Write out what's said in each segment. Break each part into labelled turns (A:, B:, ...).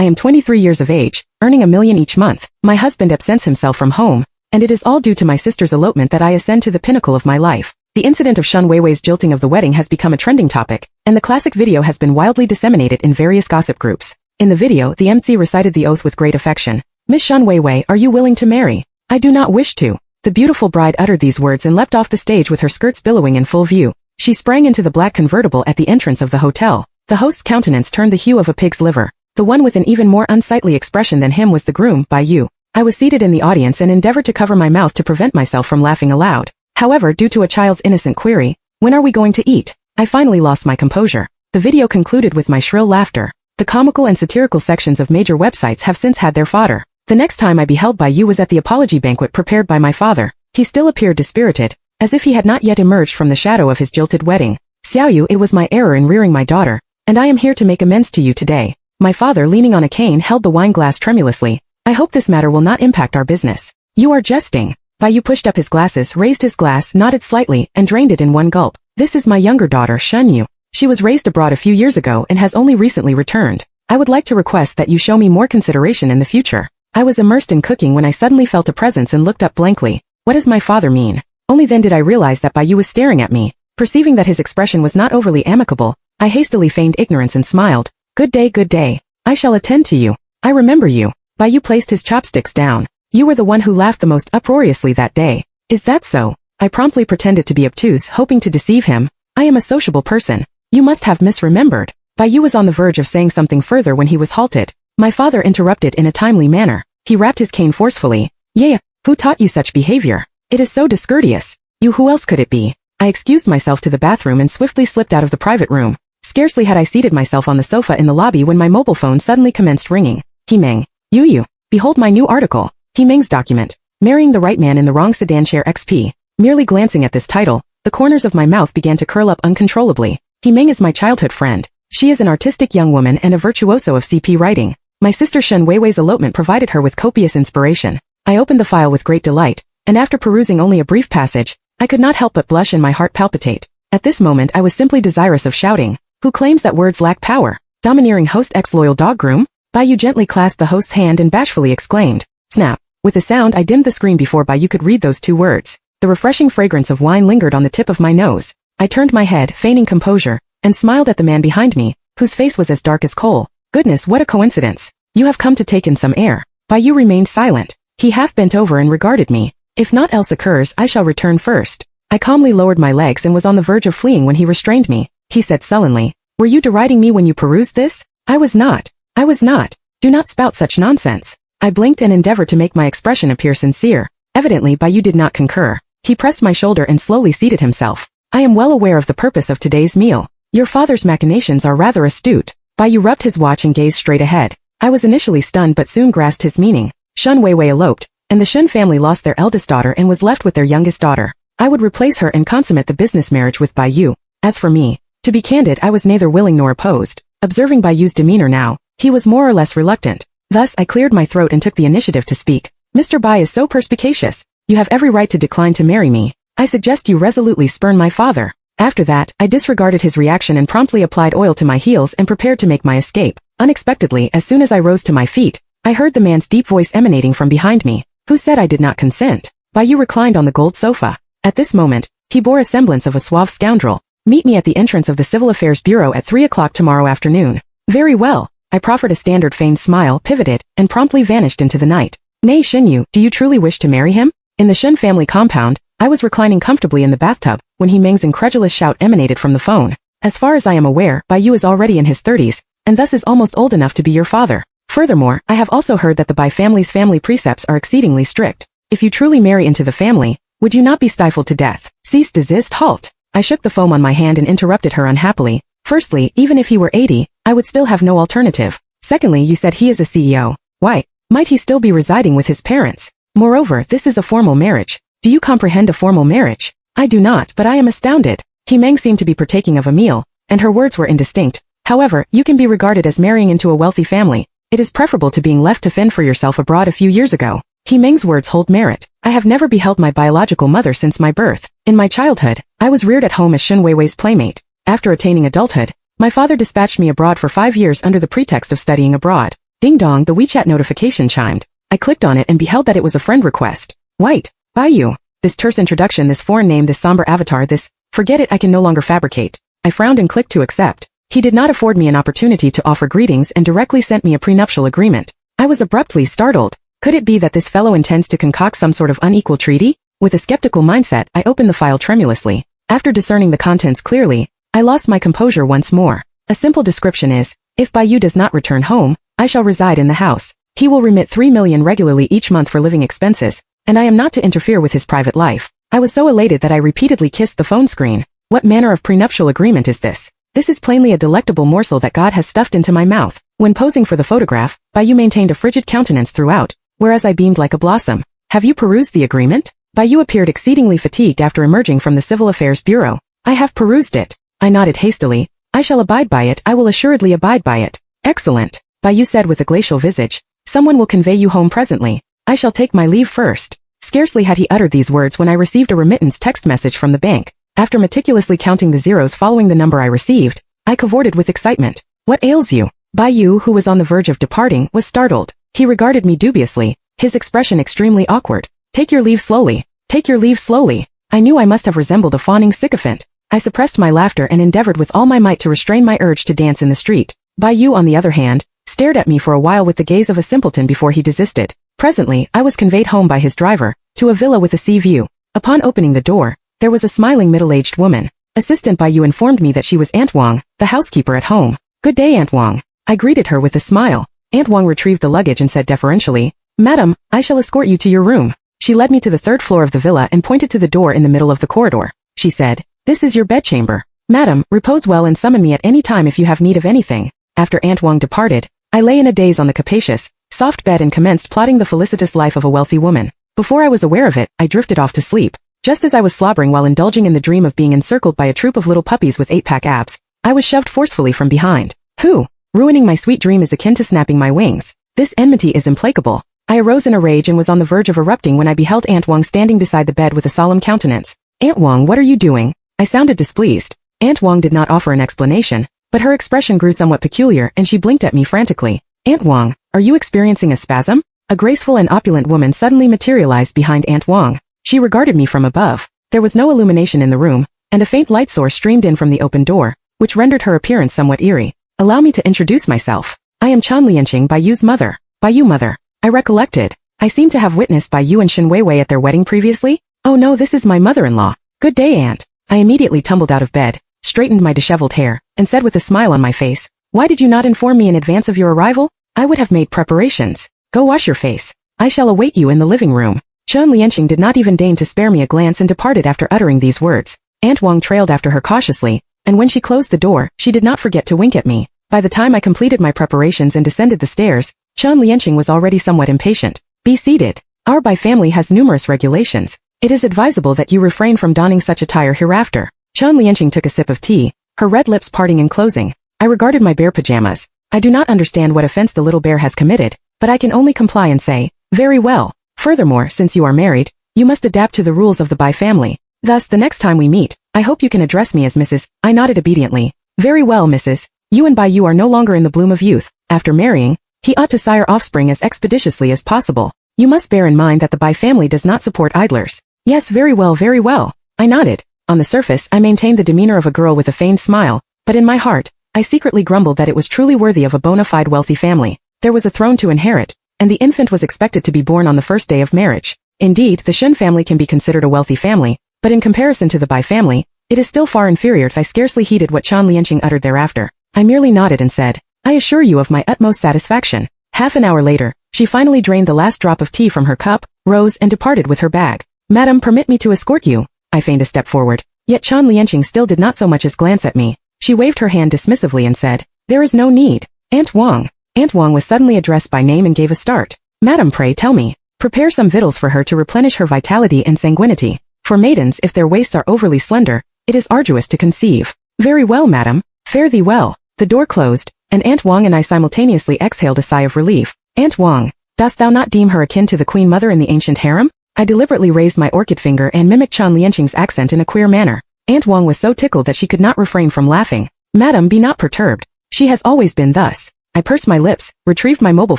A: I am 23 years of age, earning $1 million each month. My husband absents himself from home, and it is all due to my sister's elopement that I ascend to the pinnacle of my life. The incident of Shun Weiwei's jilting of the wedding has become a trending topic, and the classic video has been wildly disseminated in various gossip groups. In the video, the MC recited the oath with great affection. Miss Shun Weiwei, are you willing to marry? I do not wish to. The beautiful bride uttered these words and leapt off the stage with her skirts billowing in full view. She sprang into the black convertible at the entrance of the hotel. The host's countenance turned the hue of a pig's liver. The one with an even more unsightly expression than him was the groom, Bai Yu. I was seated in the audience and endeavored to cover my mouth to prevent myself from laughing aloud. However, due to a child's innocent query, when are we going to eat? I finally lost my composure. The video concluded with my shrill laughter. The comical and satirical sections of major websites have since had their fodder. The next time I beheld Bai Yu was at the apology banquet prepared by my father. He still appeared dispirited, as if he had not yet emerged from the shadow of his jilted wedding. Xiaoyu, it was my error in rearing my daughter, and I am here to make amends to you today. My father, leaning on a cane, held the wine glass tremulously. I hope this matter will not impact our business. You are jesting. Bai Yu pushed up his glasses, raised his glass, nodded slightly, and drained it in one gulp. This is my younger daughter, Shun Yu. She was raised abroad a few years ago and has only recently returned. I would like to request that you show me more consideration in the future. I was immersed in cooking when I suddenly felt a presence and looked up blankly. What does my father mean? Only then did I realize that Bai Yu was staring at me. Perceiving that his expression was not overly amicable, I hastily feigned ignorance and smiled. Good day, good day. I shall attend to you. I remember you. Bai Yu placed his chopsticks down. You were the one who laughed the most uproariously that day. Is that so? I promptly pretended to be obtuse, hoping to deceive him. I am a sociable person. You must have misremembered. Bai Yu was on the verge of saying something further when he was halted. My father interrupted in a timely manner. He rapped his cane forcefully. Yeah, who taught you such behavior? It is so discourteous. You, who else could it be? I excused myself to the bathroom and swiftly slipped out of the private room. Scarcely had I seated myself on the sofa in the lobby when my mobile phone suddenly commenced ringing. Himeng. Yu, behold my new article. Himeng's document. Marrying the right man in the wrong sedan chair XP. Merely glancing at this title, the corners of my mouth began to curl up uncontrollably. Himeng is my childhood friend. She is an artistic young woman and a virtuoso of CP writing. My sister Shun Weiwei's elopement provided her with copious inspiration. I opened the file with great delight, and after perusing only a brief passage, I could not help but blush and my heart palpitate. At this moment I was simply desirous of shouting. Who claims that words lack power? Domineering host ex-loyal dog groom? Bai Yu gently clasped the host's hand and bashfully exclaimed. Snap. With a sound I dimmed the screen before Bai Yu could read those two words. The refreshing fragrance of wine lingered on the tip of my nose. I turned my head, feigning composure, and smiled at the man behind me, whose face was as dark as coal. Goodness, what a coincidence. You have come to take in some air. Bai Yu remained silent. He half bent over and regarded me. If naught else occurs, I shall return first. I calmly lowered my legs and was on the verge of fleeing when he restrained me. He said sullenly, were you deriding me when you perused this? I was not. I was not. Do not spout such nonsense. I blinked and endeavored to make my expression appear sincere. Evidently Bai Yu did not concur. He pressed my shoulder and slowly seated himself. I am well aware of the purpose of today's meal. Your father's machinations are rather astute. Bai Yu rubbed his watch and gazed straight ahead. I was initially stunned but soon grasped his meaning. Shun Weiwei eloped, and the Shun family lost their eldest daughter and was left with their youngest daughter. I would replace her and consummate the business marriage with Bai Yu. As for me, to be candid, I was neither willing nor opposed. Observing Bai Yu's demeanor now, he was more or less reluctant. Thus, I cleared my throat and took the initiative to speak. Mr. Bai is so perspicacious. You have every right to decline to marry me. I suggest you resolutely spurn my father. After that, I disregarded his reaction and promptly applied oil to my heels and prepared to make my escape. Unexpectedly, as soon as I rose to my feet, I heard the man's deep voice emanating from behind me. Who said I did not consent? Bai Yu reclined on the gold sofa. At this moment, he bore a semblance of a suave scoundrel. Meet me at the entrance of the Civil Affairs Bureau at 3 o'clock tomorrow afternoon. Very well. I proffered a standard feigned smile, pivoted, and promptly vanished into the night. Nay Xinyu, do you truly wish to marry him? In the Shun family compound, I was reclining comfortably in the bathtub, when Himeng's incredulous shout emanated from the phone. As far as I am aware, Bai Yu is already in his 30s, and thus is almost old enough to be your father. Furthermore, I have also heard that the Bai family's family precepts are exceedingly strict. If you truly marry into the family, would you not be stifled to death? Cease, desist, halt. I shook the foam on my hand and interrupted her unhappily. Firstly, even if he were 80, I would still have no alternative. Secondly, you said he is a CEO. Why, might he still be residing with his parents? Moreover, this is a formal marriage. Do you comprehend a formal marriage? I do not, but I am astounded. Himeng seemed to be partaking of a meal, and her words were indistinct. However, you can be regarded as marrying into a wealthy family. It is preferable to being left to fend for yourself abroad a few years ago. Himeng's words hold merit. I have never beheld my biological mother since my birth. In my childhood, I was reared at home as Shun Weiwei's playmate. After attaining adulthood, my father dispatched me abroad for 5 years under the pretext of studying abroad. Ding dong, the WeChat notification chimed. I clicked on it and beheld that it was a friend request. White. Baiyu. This terse introduction, this foreign name, this somber avatar, this, forget it, I can no longer fabricate. I frowned and clicked to accept. He did not afford me an opportunity to offer greetings and directly sent me a prenuptial agreement. I was abruptly startled. Could it be that this fellow intends to concoct some sort of unequal treaty? With a skeptical mindset, I opened the file tremulously. After discerning the contents clearly, I lost my composure once more. A simple description is, if Baiyu does not return home, I shall reside in the house. He will remit 3 million regularly each month for living expenses, and I am not to interfere with his private life. I was so elated that I repeatedly kissed the phone screen. What manner of prenuptial agreement is this? This is plainly a delectable morsel that God has stuffed into my mouth. When posing for the photograph, Baiyu maintained a frigid countenance throughout, whereas I beamed like a blossom. Have you perused the agreement? Baiyu appeared exceedingly fatigued after emerging from the Civil Affairs Bureau. I have perused it. I nodded hastily. I shall abide by it, I will assuredly abide by it. Excellent, Baiyu said with a glacial visage. Someone will convey you home presently. I shall take my leave first. Scarcely had he uttered these words when I received a remittance text message from the bank. After meticulously counting the zeros following the number I received, I cavorted with excitement. What ails you? Baiyu, who was on the verge of departing, was startled. He regarded me dubiously, his expression extremely awkward. Take your leave slowly. Take your leave slowly. I knew I must have resembled a fawning sycophant. I suppressed my laughter and endeavored with all my might to restrain my urge to dance in the street. Baiyu, on the other hand, stared at me for a while with the gaze of a simpleton before he desisted. Presently, I was conveyed home by his driver, to a villa with a sea view. Upon opening the door, there was a smiling middle-aged woman. Assistant Baiyu informed me that she was Aunt Wang, the housekeeper at home. Good day, Aunt Wang. I greeted her with a smile. Aunt Wang retrieved the luggage and said deferentially, Madam, I shall escort you to your room. She led me to the 3rd floor of the villa and pointed to the door in the middle of the corridor. She said, This is your bedchamber. Madam, repose well and summon me at any time if you have need of anything. After Aunt Wang departed, I lay in a daze on the capacious, soft bed and commenced plotting the felicitous life of a wealthy woman. Before I was aware of it, I drifted off to sleep. Just as I was slobbering while indulging in the dream of being encircled by a troop of little puppies with 8-pack abs, I was shoved forcefully from behind. Who? Ruining my sweet dream is akin to snapping my wings. This enmity is implacable. I arose in a rage and was on the verge of erupting when I beheld Aunt Wang standing beside the bed with a solemn countenance. Aunt Wang, what are you doing? I sounded displeased. Aunt Wang did not offer an explanation, but her expression grew somewhat peculiar and she blinked at me frantically. Aunt Wang, are you experiencing a spasm? A graceful and opulent woman suddenly materialized behind Aunt Wang. She regarded me from above. There was no illumination in the room, and a faint light source streamed in from the open door, which rendered her appearance somewhat eerie. Allow me to introduce myself. I am Chan Lianqing, Baiyu's mother. Baiyu mother. I recollected. I seem to have witnessed Baiyu and Shen Weiwei at their wedding previously. Oh no, this is my mother-in-law. Good day, aunt. I immediately tumbled out of bed, straightened my disheveled hair, and said with a smile on my face, Why did you not inform me in advance of your arrival? I would have made preparations. Go wash your face. I shall await you in the living room. Chan Lianqing did not even deign to spare me a glance and departed after uttering these words. Aunt Wang trailed after her cautiously, and when she closed the door, she did not forget to wink at me. By the time I completed my preparations and descended the stairs, Chan Lianqing was already somewhat impatient. Be seated. Our Bai family has numerous regulations. It is advisable that you refrain from donning such attire hereafter. Chan Lianqing took a sip of tea, her red lips parting and closing. I regarded my bear pajamas. I do not understand what offense the little bear has committed, but I can only comply and say, very well. Furthermore, since you are married, you must adapt to the rules of the Bai family. Thus, the next time we meet, I hope you can address me as Mrs. I nodded obediently. Very well, Mrs. You and Baiyu are no longer in the bloom of youth. After marrying, he ought to sire offspring as expeditiously as possible. You must bear in mind that the Bai family does not support idlers. Yes, very well, very well. I nodded. On the surface, I maintained the demeanor of a girl with a feigned smile, but in my heart, I secretly grumbled that it was truly worthy of a bona fide wealthy family. There was a throne to inherit, and the infant was expected to be born on the first day of marriage. Indeed, the Shen family can be considered a wealthy family, but in comparison to the Bai family, it is still far inferior. I scarcely heeded what Chan Lianqing uttered thereafter. I merely nodded and said, I assure you of my utmost satisfaction. Half an hour later, she finally drained the last drop of tea from her cup, rose and departed with her bag. Madam, permit me to escort you. I feigned a step forward. Yet Chan Lianqing still did not so much as glance at me. She waved her hand dismissively and said, There is no need. Aunt Wang. Aunt Wang was suddenly addressed by name and gave a start. Madam, pray tell me. Prepare some victuals for her to replenish her vitality and sanguinity. For maidens, if their waists are overly slender, it is arduous to conceive. Very well, madam. Fare thee well. The door closed, and Aunt Wang and I simultaneously exhaled a sigh of relief. Aunt Wang, dost thou not deem her akin to the queen mother in the ancient harem? I deliberately raised my orchid finger and mimicked Chan Lianqing's accent in a queer manner. Aunt Wang was so tickled that she could not refrain from laughing. Madam, be not perturbed. She has always been thus. I pursed my lips, retrieved my mobile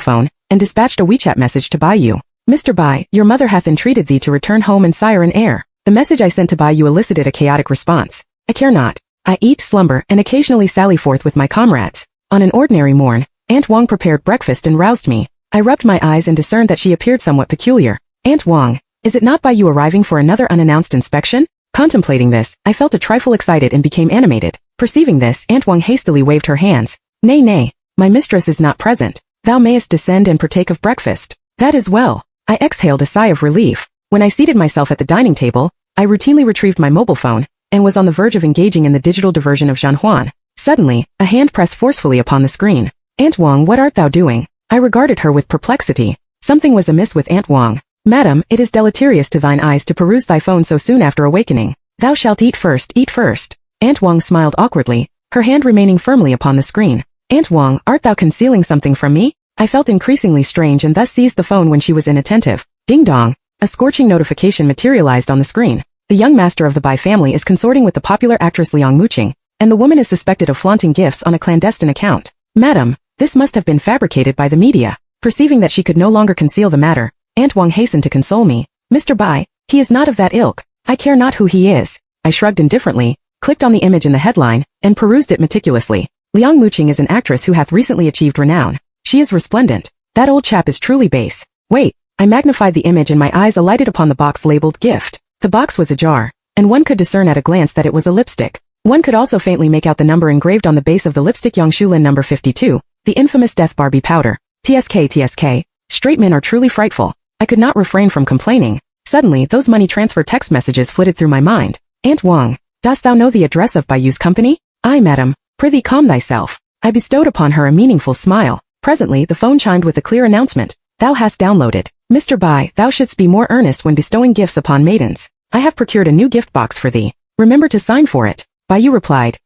A: phone, and dispatched a WeChat message to Bai. Mr. Bai, your mother hath entreated thee to return home and sire an heir. The message I sent to Bai elicited a chaotic response. I care not. I eat, slumber, and occasionally sally forth with my comrades. On an ordinary morn, Aunt Wong prepared breakfast and roused me. I rubbed my eyes and discerned that she appeared somewhat peculiar. Aunt Wong, is it not Bai arriving for another unannounced inspection? Contemplating this, I felt a trifle excited and became animated. Perceiving this, Aunt Wong hastily waved her hands. Nay, nay, my mistress is not present. Thou mayest descend and partake of breakfast. That is well. I exhaled a sigh of relief. When I seated myself at the dining table, I routinely retrieved my mobile phone, and was on the verge of engaging in the digital diversion of Zhan Huan. Suddenly, a hand pressed forcefully upon the screen. Aunt Wong, what art thou doing? I regarded her with perplexity. Something was amiss with Aunt Wong. Madam, it is deleterious to thine eyes to peruse thy phone so soon after awakening. Thou shalt eat first, eat first. Aunt Wong smiled awkwardly, her hand remaining firmly upon the screen. Aunt Wong, art thou concealing something from me? I felt increasingly strange and thus seized the phone when she was inattentive. Ding dong. A scorching notification materialized on the screen. The young master of the Bai family is consorting with the popular actress Liang Muqing, and the woman is suspected of flaunting gifts on a clandestine account. Madam, this must have been fabricated by the media. Perceiving that she could no longer conceal the matter, Aunt Wong hastened to console me. Mr. Bai, he is not of that ilk. I care not who he is. I shrugged indifferently, clicked on the image in the headline, and perused it meticulously. Liang Muqing is an actress who hath recently achieved renown. She is resplendent. That old chap is truly base. Wait, I magnified the image and my eyes alighted upon the box labeled gift. The box was ajar, and one could discern at a glance that it was a lipstick. One could also faintly make out the number engraved on the base of the lipstick Yongshulin number 52, the infamous Death Barbie powder. TSK. Straight men are truly frightful. I could not refrain from complaining. Suddenly, those money transfer text messages flitted through my mind. Aunt Wong, dost thou know the address of Bai's company? Aye, madam. Prithee calm thyself. I bestowed upon her a meaningful smile. Presently, the phone chimed with a clear announcement. Thou hast downloaded. Mr. Bai, thou shouldst be more earnest when bestowing gifts upon maidens. I have procured a new gift box for thee. Remember to sign for it. Bai replied. ?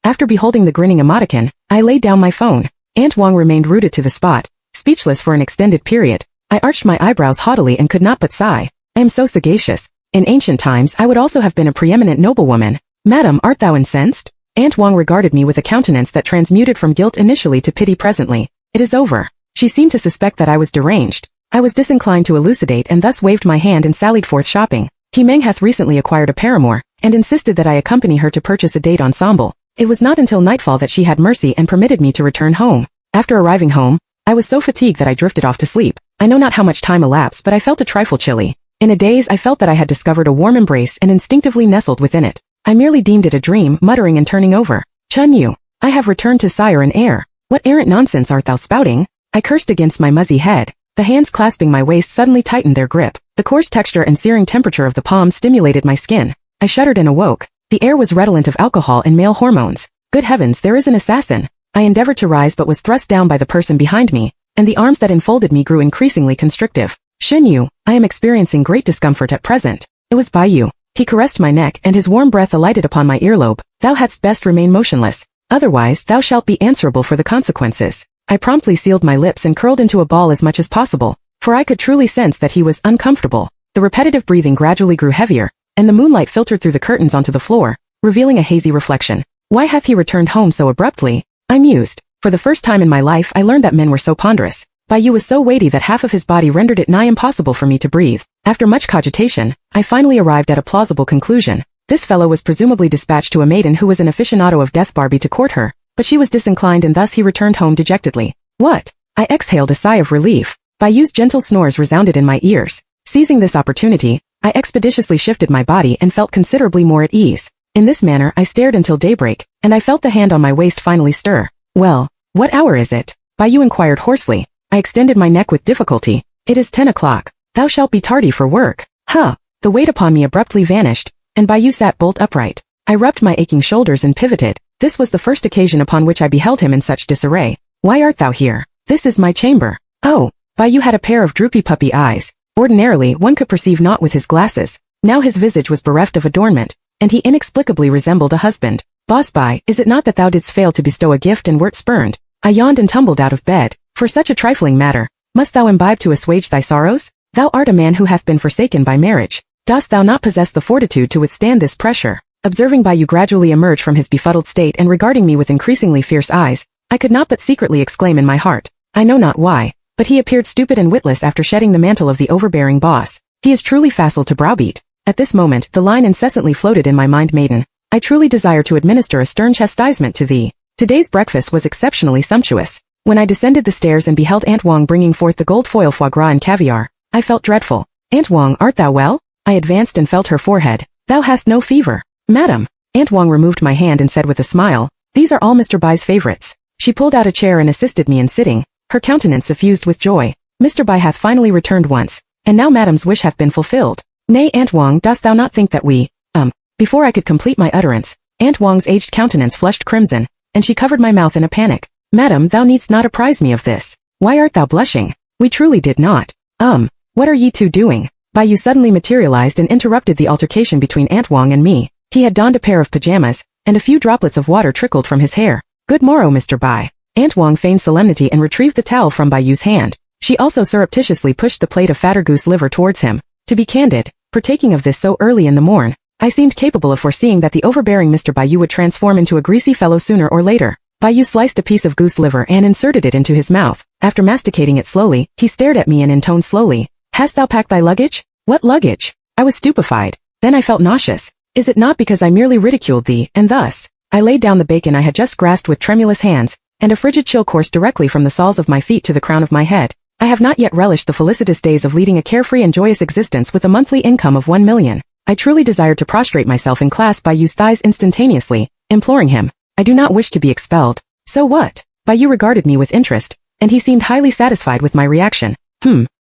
A: After beholding the grinning emoticon, I laid down my phone. Aunt Wong remained rooted to the spot, speechless for an extended period. I arched my eyebrows haughtily and could not but sigh. I am so sagacious. In ancient times I would also have been a preeminent noblewoman. Madam, art thou incensed? Aunt Wong regarded me with a countenance that transmuted from guilt initially to pity presently. It is over. She seemed to suspect that I was deranged. I was disinclined to elucidate and thus waved my hand and sallied forth shopping. He Meng hath recently acquired a paramour, and insisted that I accompany her to purchase a date ensemble. It was not until nightfall that she had mercy and permitted me to return home. After arriving home, I was so fatigued that I drifted off to sleep. I know not how much time elapsed, but I felt a trifle chilly. In a daze I felt that I had discovered a warm embrace and instinctively nestled within it. I merely deemed it a dream, muttering and turning over. Chun Yu, I have returned to sire an heir. What errant nonsense art thou spouting? I cursed against my muzzy head. The hands clasping my waist suddenly tightened their grip. The coarse texture and searing temperature of the palm stimulated my skin. I shuddered and awoke. The air was redolent of alcohol and male hormones. Good heavens, there is an assassin. I endeavored to rise but was thrust down by the person behind me, and the arms that enfolded me grew increasingly constrictive. Shin Yu, I am experiencing great discomfort at present. It was Bai Yu. He caressed my neck and his warm breath alighted upon my earlobe. Thou hadst best remain motionless. Otherwise, thou shalt be answerable for the consequences. I promptly sealed my lips and curled into a ball as much as possible, for I could truly sense that he was uncomfortable. The repetitive breathing gradually grew heavier, and the moonlight filtered through the curtains onto the floor, revealing a hazy reflection. Why hath he returned home so abruptly? I mused. For the first time in my life I learned that men were so ponderous. Bai Yu was so weighty that half of his body rendered it nigh impossible for me to breathe. After much cogitation, I finally arrived at a plausible conclusion. This fellow was presumably dispatched to a maiden who was an aficionado of Death Barbie to court her, but she was disinclined and thus he returned home dejectedly. What? I exhaled a sigh of relief. Bai Yu's gentle snores resounded in my ears. Seizing this opportunity, I expeditiously shifted my body and felt considerably more at ease. In this manner I stared until daybreak, and I felt the hand on my waist finally stir. Well, what hour is it? Bai Yu inquired hoarsely. I extended my neck with difficulty. It is 10 o'clock. Thou shalt be tardy for work. Huh. The weight upon me abruptly vanished, and Bai Yu sat bolt upright. I rubbed my aching shoulders and pivoted. This was the first occasion upon which I beheld him in such disarray. Why art thou here? This is my chamber. Oh. Bai Yu had a pair of droopy puppy eyes. Ordinarily, one could perceive naught with his glasses. Now his visage was bereft of adornment, and he inexplicably resembled a husband. Boss Bai, is it not that thou didst fail to bestow a gift and wert spurned? I yawned and tumbled out of bed. For such a trifling matter, must thou imbibe to assuage thy sorrows? Thou art a man who hath been forsaken by marriage. Dost thou not possess the fortitude to withstand this pressure? Observing Bai Yu gradually emerge from his befuddled state and regarding me with increasingly fierce eyes, I could not but secretly exclaim in my heart. I know not why, but he appeared stupid and witless after shedding the mantle of the overbearing boss. He is truly facile to browbeat. At this moment, the line incessantly floated in my mind, maiden. I truly desire to administer a stern chastisement to thee. Today's breakfast was exceptionally sumptuous. When I descended the stairs and beheld Aunt Wong bringing forth the gold foil foie gras and caviar, I felt dreadful. Aunt Wong, art thou well? I advanced and felt her forehead. Thou hast no fever. Madam. Aunt Wong removed my hand and said with a smile, these are all Mr. Bai's favorites. She pulled out a chair and assisted me in sitting, her countenance suffused with joy. Mr. Bai hath finally returned once, and now madam's wish hath been fulfilled. Nay, Aunt Wong, dost thou not think that we, Before I could complete my utterance, Aunt Wong's aged countenance flushed crimson, and she covered my mouth in a panic. Madam, thou needst not apprise me of this. Why art thou blushing? We truly did not. What are ye two doing? Bai Yu suddenly materialized and interrupted the altercation between Aunt Wong and me. He had donned a pair of pajamas, and a few droplets of water trickled from his hair. Good morrow, Mr. Bai. Aunt Wong feigned solemnity and retrieved the towel from Bai Yu's hand. She also surreptitiously pushed the plate of fatter goose liver towards him. To be candid, partaking of this so early in the morn, I seemed capable of foreseeing that the overbearing Mr. Bai Yu would transform into a greasy fellow sooner or later. Bai Yu sliced a piece of goose liver and inserted it into his mouth. After masticating it slowly, he stared at me and intoned slowly, hast thou packed thy luggage? What luggage? I was stupefied. Then I felt nauseous. Is it not because I merely ridiculed thee, and thus? I laid down the bacon I had just grasped with tremulous hands, and a frigid chill coursed directly from the soles of my feet to the crown of my head. I have not yet relished the felicitous days of leading a carefree and joyous existence with a monthly income of 1 million. I truly desired to prostrate myself and clasp Bai Yu's thighs instantaneously, imploring him, I do not wish to be expelled. So what? Bai Yu regarded me with interest, and he seemed highly satisfied with my reaction.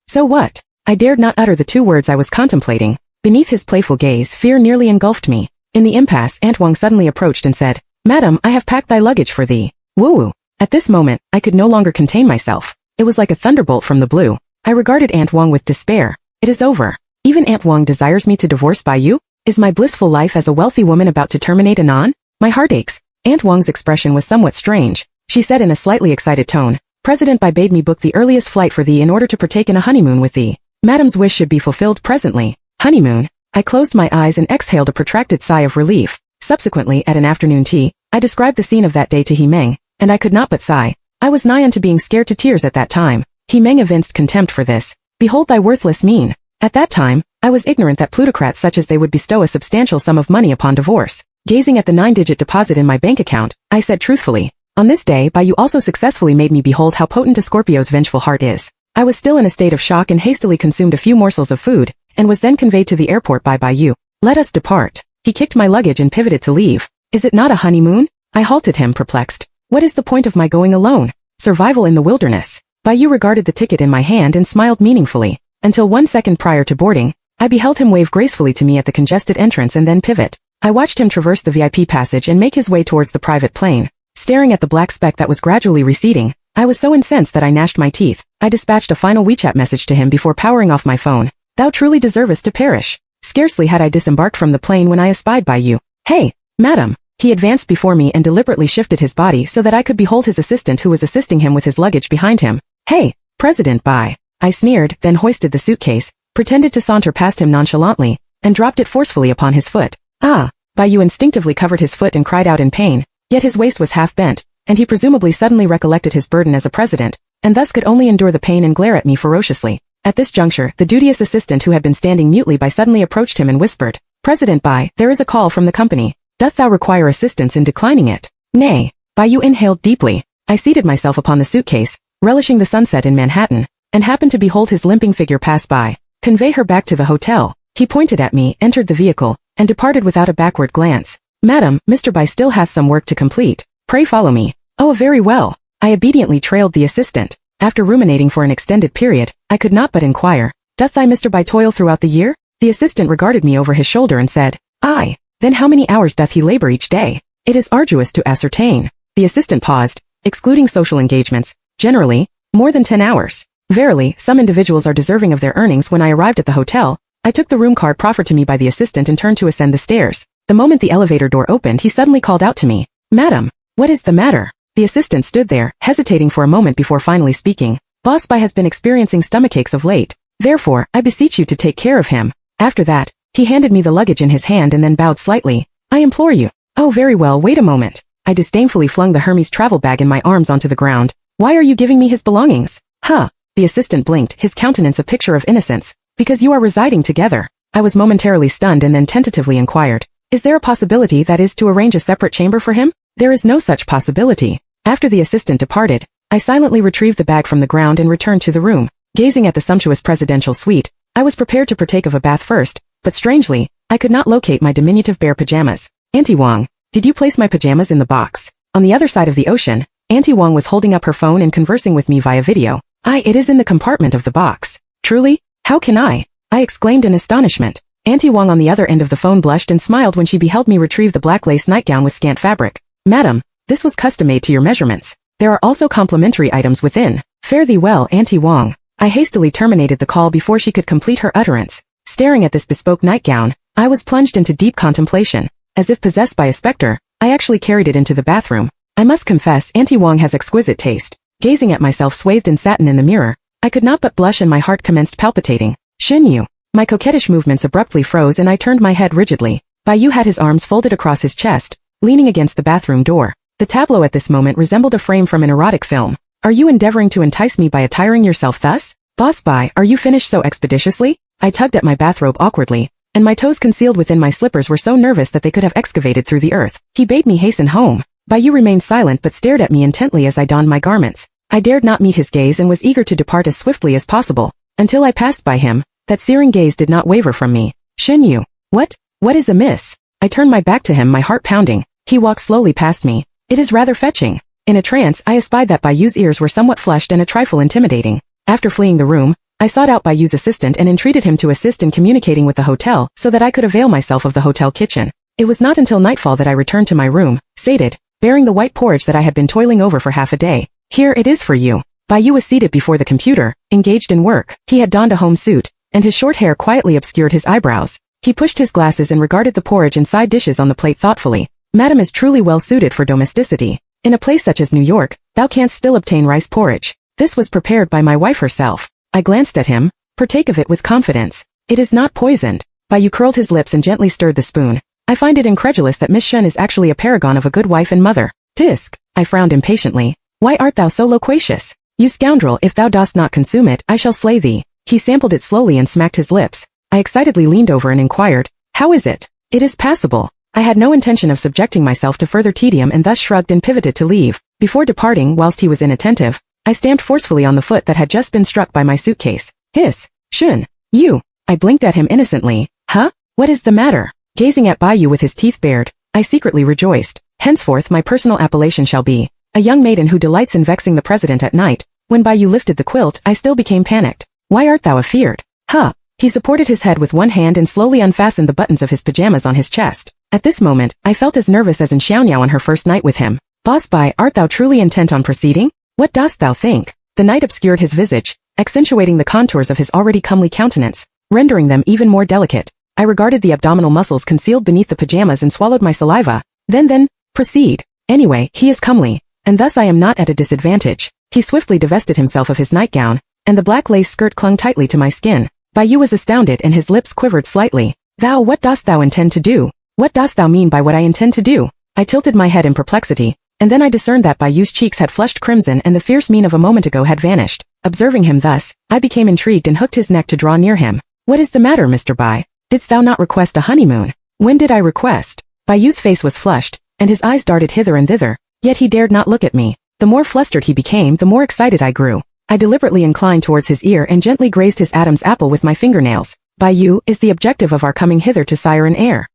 A: So what? I dared not utter the two words I was contemplating. Beneath his playful gaze, fear nearly engulfed me. In the impasse, Aunt Wong suddenly approached and said, Madam, I have packed thy luggage for thee. Woo-woo. At this moment, I could no longer contain myself. It was like a thunderbolt from the blue. I regarded Aunt Wong with despair. It is over. Even Aunt Wong desires me to divorce Bai Yu? Is my blissful life as a wealthy woman about to terminate anon? My heart aches. Aunt Wong's expression was somewhat strange. She said in a slightly excited tone, President Bai bade me book the earliest flight for thee in order to partake in a honeymoon with thee. Madam's wish should be fulfilled presently. Honeymoon? I closed my eyes and exhaled a protracted sigh of relief. Subsequently, at an afternoon tea, I described the scene of that day to He Meng, and I could not but sigh. I was nigh unto being scared to tears at that time. He Meng evinced contempt for this. Behold thy worthless mien. At that time, I was ignorant that plutocrats such as they would bestow a substantial sum of money upon divorce. Gazing at the 9-digit deposit in my bank account, I said truthfully, on this day Bai Yu also successfully made me behold how potent a Scorpio's vengeful heart is. I was still in a state of shock and hastily consumed a few morsels of food, and was then conveyed to the airport by Bai Yu. Let us depart. He kicked my luggage and pivoted to leave. Is it not a honeymoon? I halted him, perplexed. What is the point of my going alone? Survival in the wilderness. Bai Yu regarded the ticket in my hand and smiled meaningfully. Until 1 second prior to boarding, I beheld him wave gracefully to me at the congested entrance and then pivot. I watched him traverse the VIP passage and make his way towards the private plane. Staring at the black speck that was gradually receding, I was so incensed that I gnashed my teeth. I dispatched a final WeChat message to him before powering off my phone. Thou truly deservest to perish. Scarcely had I disembarked from the plane when I espied Bai Yu. Hey, madam. He advanced before me and deliberately shifted his body so that I could behold his assistant who was assisting him with his luggage behind him. Hey, President Bai. I sneered, then hoisted the suitcase, pretended to saunter past him nonchalantly, and dropped it forcefully upon his foot. Ah! Bai Yu instinctively covered his foot and cried out in pain, yet his waist was half bent, and he presumably suddenly recollected his burden as a president, and thus could only endure the pain and glare at me ferociously. At this juncture, the duteous assistant who had been standing mutely by suddenly approached him and whispered, President Bai, there is a call from the company. Doth thou require assistance in declining it? Nay. Bai Yu inhaled deeply. I seated myself upon the suitcase, relishing the sunset in Manhattan, and happened to behold his limping figure pass by. Convey her back to the hotel. He pointed at me, entered the vehicle, and departed without a backward glance. Madam, Mr. Bai still hath some work to complete. Pray follow me. Oh, very well. I obediently trailed the assistant. After ruminating for an extended period, I could not but inquire, Doth thy Mr. Bai toil throughout the year? The assistant regarded me over his shoulder and said, Aye. Then how many hours doth he labor each day? It is arduous to ascertain. The assistant paused, excluding social engagements, generally, more than 10 hours. Verily, some individuals are deserving of their earnings. When I arrived at the hotel, I took the room card proffered to me by the assistant and turned to ascend the stairs. The moment the elevator door opened, he suddenly called out to me, Madam, what is the matter? The assistant stood there, hesitating for a moment before finally speaking. Boss Bai has been experiencing stomachaches of late. Therefore, I beseech you to take care of him. After that, he handed me the luggage in his hand and then bowed slightly. I implore you. Oh, very well, wait a moment. I disdainfully flung the Hermes travel bag in my arms onto the ground. Why are you giving me his belongings? Huh. The assistant blinked, his countenance a picture of innocence. Because you are residing together. I was momentarily stunned and then tentatively inquired. Is there a possibility that is to arrange a separate chamber for him? There is no such possibility. After the assistant departed, I silently retrieved the bag from the ground and returned to the room. Gazing at the sumptuous presidential suite, I was prepared to partake of a bath first, but strangely, I could not locate my diminutive bare pajamas. Auntie Wong, did you place my pajamas in the box? On the other side of the ocean, Auntie Wong was holding up her phone and conversing with me via video. It is in the compartment of the box. Truly? How can I exclaimed in astonishment. Auntie Wong on the other end of the phone blushed and smiled when she beheld me retrieve the black lace nightgown with scant fabric. Madam, this was custom-made to your measurements. There are also complimentary items within. Fare thee well, Auntie Wong. I hastily terminated the call before she could complete her utterance. Staring at this bespoke nightgown, I was plunged into deep contemplation. As if possessed by a specter, I actually carried it into the bathroom. I must confess, Auntie Wong has exquisite taste. Gazing at myself swathed in satin in the mirror, I could not but blush and my heart commenced palpitating. Shin Yu. My coquettish movements abruptly froze and I turned my head rigidly. Bai Yu had his arms folded across his chest, leaning against the bathroom door. The tableau at this moment resembled a frame from an erotic film. Are you endeavoring to entice me by attiring yourself thus? Boss Bai, are you finished so expeditiously? I tugged at my bathrobe awkwardly, and my toes concealed within my slippers were so nervous that they could have excavated through the earth. He bade me hasten home. Bai Yu remained silent but stared at me intently as I donned my garments. I dared not meet his gaze and was eager to depart as swiftly as possible. Until I passed by him, that searing gaze did not waver from me. Shin Yu. What is amiss? I turned my back to him, my heart pounding. He walked slowly past me. It is rather fetching. In a trance, I espied that Bai Yu's ears were somewhat flushed and a trifle intimidating. After fleeing the room, I sought out Bai Yu's assistant and entreated him to assist in communicating with the hotel so that I could avail myself of the hotel kitchen. It was not until nightfall that I returned to my room, sated, bearing the white porridge that I had been toiling over for half a day. Here it is for you. Bai Yu was seated before the computer, engaged in work. He had donned a home suit, and his short hair quietly obscured his eyebrows. He pushed his glasses and regarded the porridge and side dishes on the plate thoughtfully. Madam is truly well suited for domesticity. In a place such as New York, thou canst still obtain rice porridge. This was prepared by my wife herself. I glanced at him. Partake of it with confidence. It is not poisoned. Bai Yu curled his lips and gently stirred the spoon. I find it incredulous that Miss Shen is actually a paragon of a good wife and mother. Tisk. I frowned impatiently. Why art thou so loquacious? You scoundrel, if thou dost not consume it, I shall slay thee. He sampled it slowly and smacked his lips. I excitedly leaned over and inquired, how is it? It is passable. I had no intention of subjecting myself to further tedium and thus shrugged and pivoted to leave. Before departing, whilst he was inattentive, I stamped forcefully on the foot that had just been struck by my suitcase. Hiss. Shun. You. I blinked at him innocently. Huh? What is the matter? Gazing at Bai Yu with his teeth bared, I secretly rejoiced. Henceforth my personal appellation shall be a young maiden who delights in vexing the president at night. When Bai Yu lifted the quilt, I still became panicked. Why art thou afeard? Huh. He supported his head with one hand and slowly unfastened the buttons of his pajamas on his chest. At this moment, I felt as nervous as in Xiaoniao on her first night with him. Boss Bai, art thou truly intent on proceeding? What dost thou think? The night obscured his visage, accentuating the contours of his already comely countenance, rendering them even more delicate. I regarded the abdominal muscles concealed beneath the pajamas and swallowed my saliva. Then, proceed. Anyway, he is comely, and thus I am not at a disadvantage. He swiftly divested himself of his nightgown, and the black lace skirt clung tightly to my skin. Bai Yu was astounded and his lips quivered slightly. Thou, what dost thou intend to do? What dost thou mean by what I intend to do? I tilted my head in perplexity, and then I discerned that Bai Yu's cheeks had flushed crimson and the fierce mien of a moment ago had vanished. Observing him thus, I became intrigued and hooked his neck to draw near him. What is the matter, Mr. Bai? Didst thou not request a honeymoon? When did I request? Bai Yu's face was flushed, and his eyes darted hither and thither, yet he dared not look at me. The more flustered he became, the more excited I grew. I deliberately inclined towards his ear and gently grazed his Adam's apple with my fingernails. Bai Yu is the objective of our coming hither to sire an heir.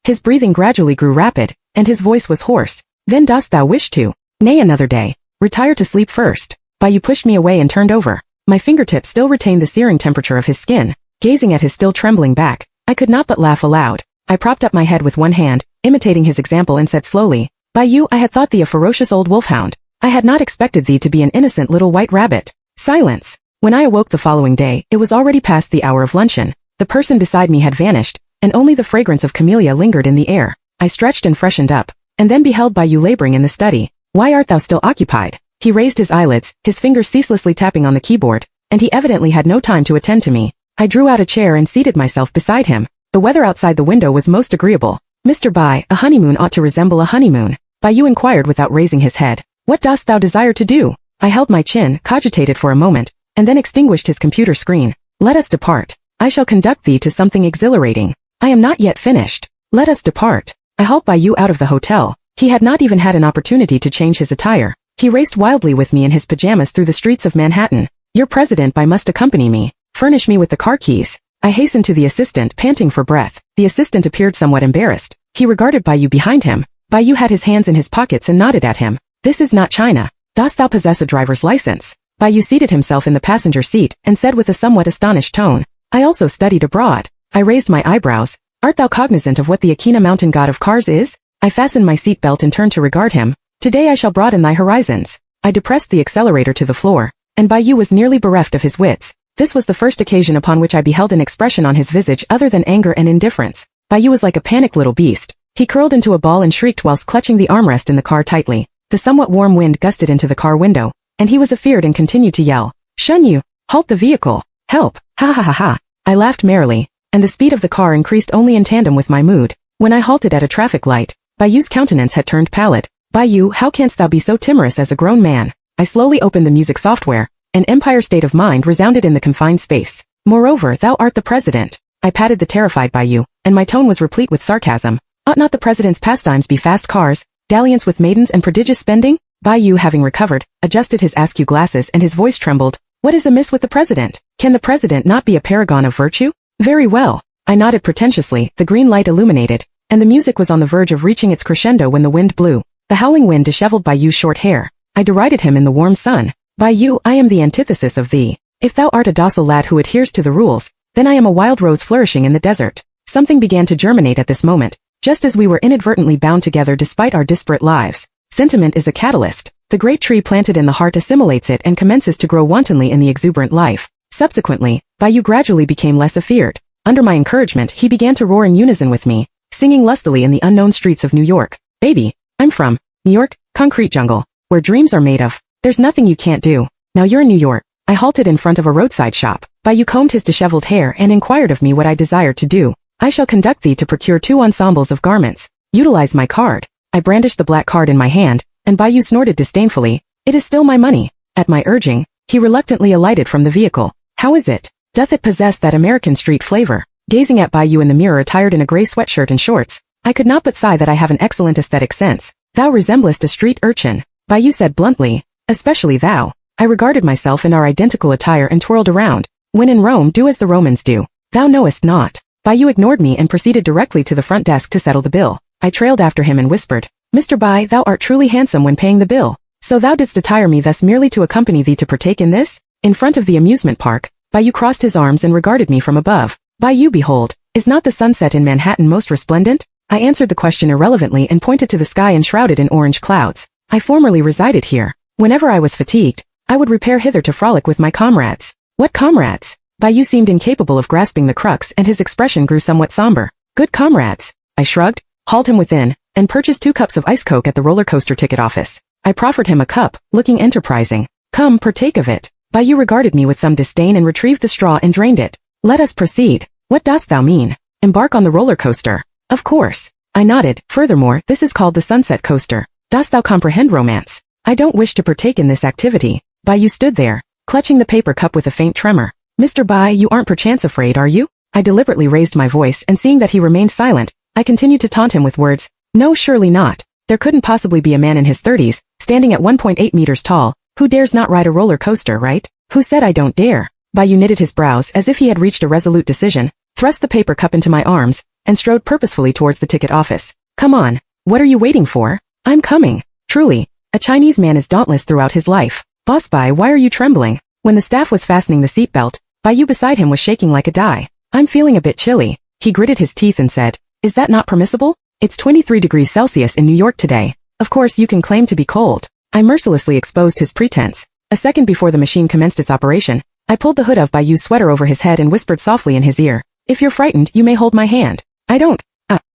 A: His breathing gradually grew rapid, and his voice was hoarse. Then dost thou wish to? Nay, another day. Retire to sleep first. Bai Yu pushed me away and turned over. My fingertips still retained the searing temperature of his skin. Gazing at his still trembling back, I could not but laugh aloud. I propped up my head with one hand, imitating his example, and said slowly, Bai Yu, I had thought thee a ferocious old wolfhound. I had not expected thee to be an innocent little white rabbit. Silence. When I awoke the following day, it was already past the hour of luncheon. The person beside me had vanished, and only the fragrance of camellia lingered in the air. I stretched and freshened up, and then beheld Bai Yu laboring in the study. Why art thou still occupied? He raised his eyelids, his fingers ceaselessly tapping on the keyboard, and he evidently had no time to attend to me. I drew out a chair and seated myself beside him. The weather outside the window was most agreeable. Mr. Bai, a honeymoon ought to resemble a honeymoon. Bai inquired without raising his head. What dost thou desire to do? I held my chin, cogitated for a moment, and then extinguished his computer screen. Let us depart. I shall conduct thee to something exhilarating. I am not yet finished. Let us depart. I hauled Bai out of the hotel. He had not even had an opportunity to change his attire. He raced wildly with me in his pajamas through the streets of Manhattan. Your president Bai must accompany me. Furnish me with the car keys. I hastened to the assistant, panting for breath. The assistant appeared somewhat embarrassed. He regarded Bai behind him. Bai had his hands in his pockets and nodded at him. This is not China. Dost thou possess a driver's license? Bai seated himself in the passenger seat and said with a somewhat astonished tone, I also studied abroad. I raised my eyebrows. Art thou cognizant of what the Akina mountain god of cars is? I fastened my seatbelt and turned to regard him. Today I shall broaden thy horizons. I depressed the accelerator to the floor, and Bai was nearly bereft of his wits. This was the first occasion upon which I beheld an expression on his visage other than anger and indifference. Bai was like a panicked little beast. He curled into a ball and shrieked whilst clutching the armrest in the car tightly. The somewhat warm wind gusted into the car window, and he was afeared and continued to yell, Shun you! Halt the vehicle! Help! Ha ha ha ha! I laughed merrily, and the speed of the car increased only in tandem with my mood. When I halted at a traffic light, Bai's countenance had turned pallid. Bai, how canst thou be so timorous as a grown man? I slowly opened the music software. An Empire State of Mind resounded in the confined space. Moreover, thou art the president. I patted the terrified Bai, and my tone was replete with sarcasm. Ought not the president's pastimes be fast cars, dalliance with maidens and prodigious spending? Bai, having recovered, adjusted his askew glasses and his voice trembled. What is amiss with the president? Can the president not be a paragon of virtue? Very well. I nodded pretentiously, the green light illuminated, and the music was on the verge of reaching its crescendo when the wind blew. The howling wind disheveled Bai's short hair. I derided him in the warm sun. Bai, I am the antithesis of thee. If thou art a docile lad who adheres to the rules, then I am a wild rose flourishing in the desert. Something began to germinate at this moment, just as we were inadvertently bound together despite our disparate lives. Sentiment is a catalyst. The great tree planted in the heart assimilates it and commences to grow wantonly in the exuberant life. Subsequently, Bai gradually became less afeared. Under my encouragement, he began to roar in unison with me, singing lustily in the unknown streets of New York. Baby, I'm from New York, concrete jungle, where dreams are made of. There's nothing you can't do. Now you're in New York. I halted in front of a roadside shop. Bai combed his disheveled hair and inquired of me what I desired to do. I shall conduct thee to procure 2 ensembles of garments. Utilize my card. I brandished the black card in my hand, and Bai snorted disdainfully. It is still my money. At my urging, he reluctantly alighted from the vehicle. How is it? Doth it possess that American street flavor? Gazing at Bai in the mirror attired in a gray sweatshirt and shorts, I could not but sigh that I have an excellent aesthetic sense. Thou resemblest a street urchin. Bai said bluntly. Especially thou. I regarded myself in our identical attire and twirled around. When in Rome, do as the Romans do. Thou knowest not. Bai ignored me and proceeded directly to the front desk to settle the bill. I trailed after him and whispered, Mr. Bai, thou art truly handsome when paying the bill. So thou didst attire me thus merely to accompany thee to partake in this? In front of the amusement park, Bai crossed his arms and regarded me from above. Bai, behold, is not the sunset in Manhattan most resplendent? I answered the question irrelevantly and pointed to the sky enshrouded in orange clouds. I formerly resided here. Whenever I was fatigued, I would repair hither to frolic with my comrades. What comrades? Bai seemed incapable of grasping the crux and his expression grew somewhat somber. Good comrades. I shrugged, hauled him within, and purchased 2 cups of ice coke at the roller coaster ticket office. I proffered him a cup, looking enterprising. Come, partake of it. Bai regarded me with some disdain and retrieved the straw and drained it. Let us proceed. What dost thou mean? Embark on the roller coaster. Of course. I nodded. Furthermore, this is called the Sunset Coaster. Dost thou comprehend romance? I don't wish to partake in this activity. Bai stood there, clutching the paper cup with a faint tremor. Mr. Bai, you aren't perchance afraid, are you? I deliberately raised my voice and seeing that he remained silent, I continued to taunt him with words. No, surely not. There couldn't possibly be a man in his 30s, standing at 1.8 meters tall, who dares not ride a roller coaster, right? Who said I don't dare? Bai knitted his brows as if he had reached a resolute decision, thrust the paper cup into my arms, and strode purposefully towards the ticket office. Come on. What are you waiting for? I'm coming. Truly, a Chinese man is dauntless throughout his life. Boss Bai, why are you trembling? When the staff was fastening the seatbelt, Bai beside him was shaking like a die. I'm feeling a bit chilly. He gritted his teeth and said, Is that not permissible? It's 23 degrees Celsius in New York today. Of course you can claim to be cold. I mercilessly exposed his pretense. A second before the machine commenced its operation, I pulled the hood of Bai's sweater over his head and whispered softly in his ear, If you're frightened, you may hold my hand. I don't.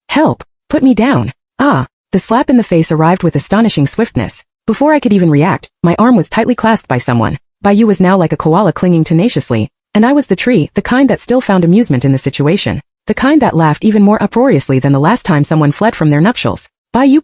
A: Help. Put me down. The slap in the face arrived with astonishing swiftness. Before I could even react, my arm was tightly clasped by someone. Bai was now like a koala clinging tenaciously, and I was the tree, the kind that still found amusement in the situation, the kind that laughed even more uproariously than the last time someone fled from their nuptials. Bai.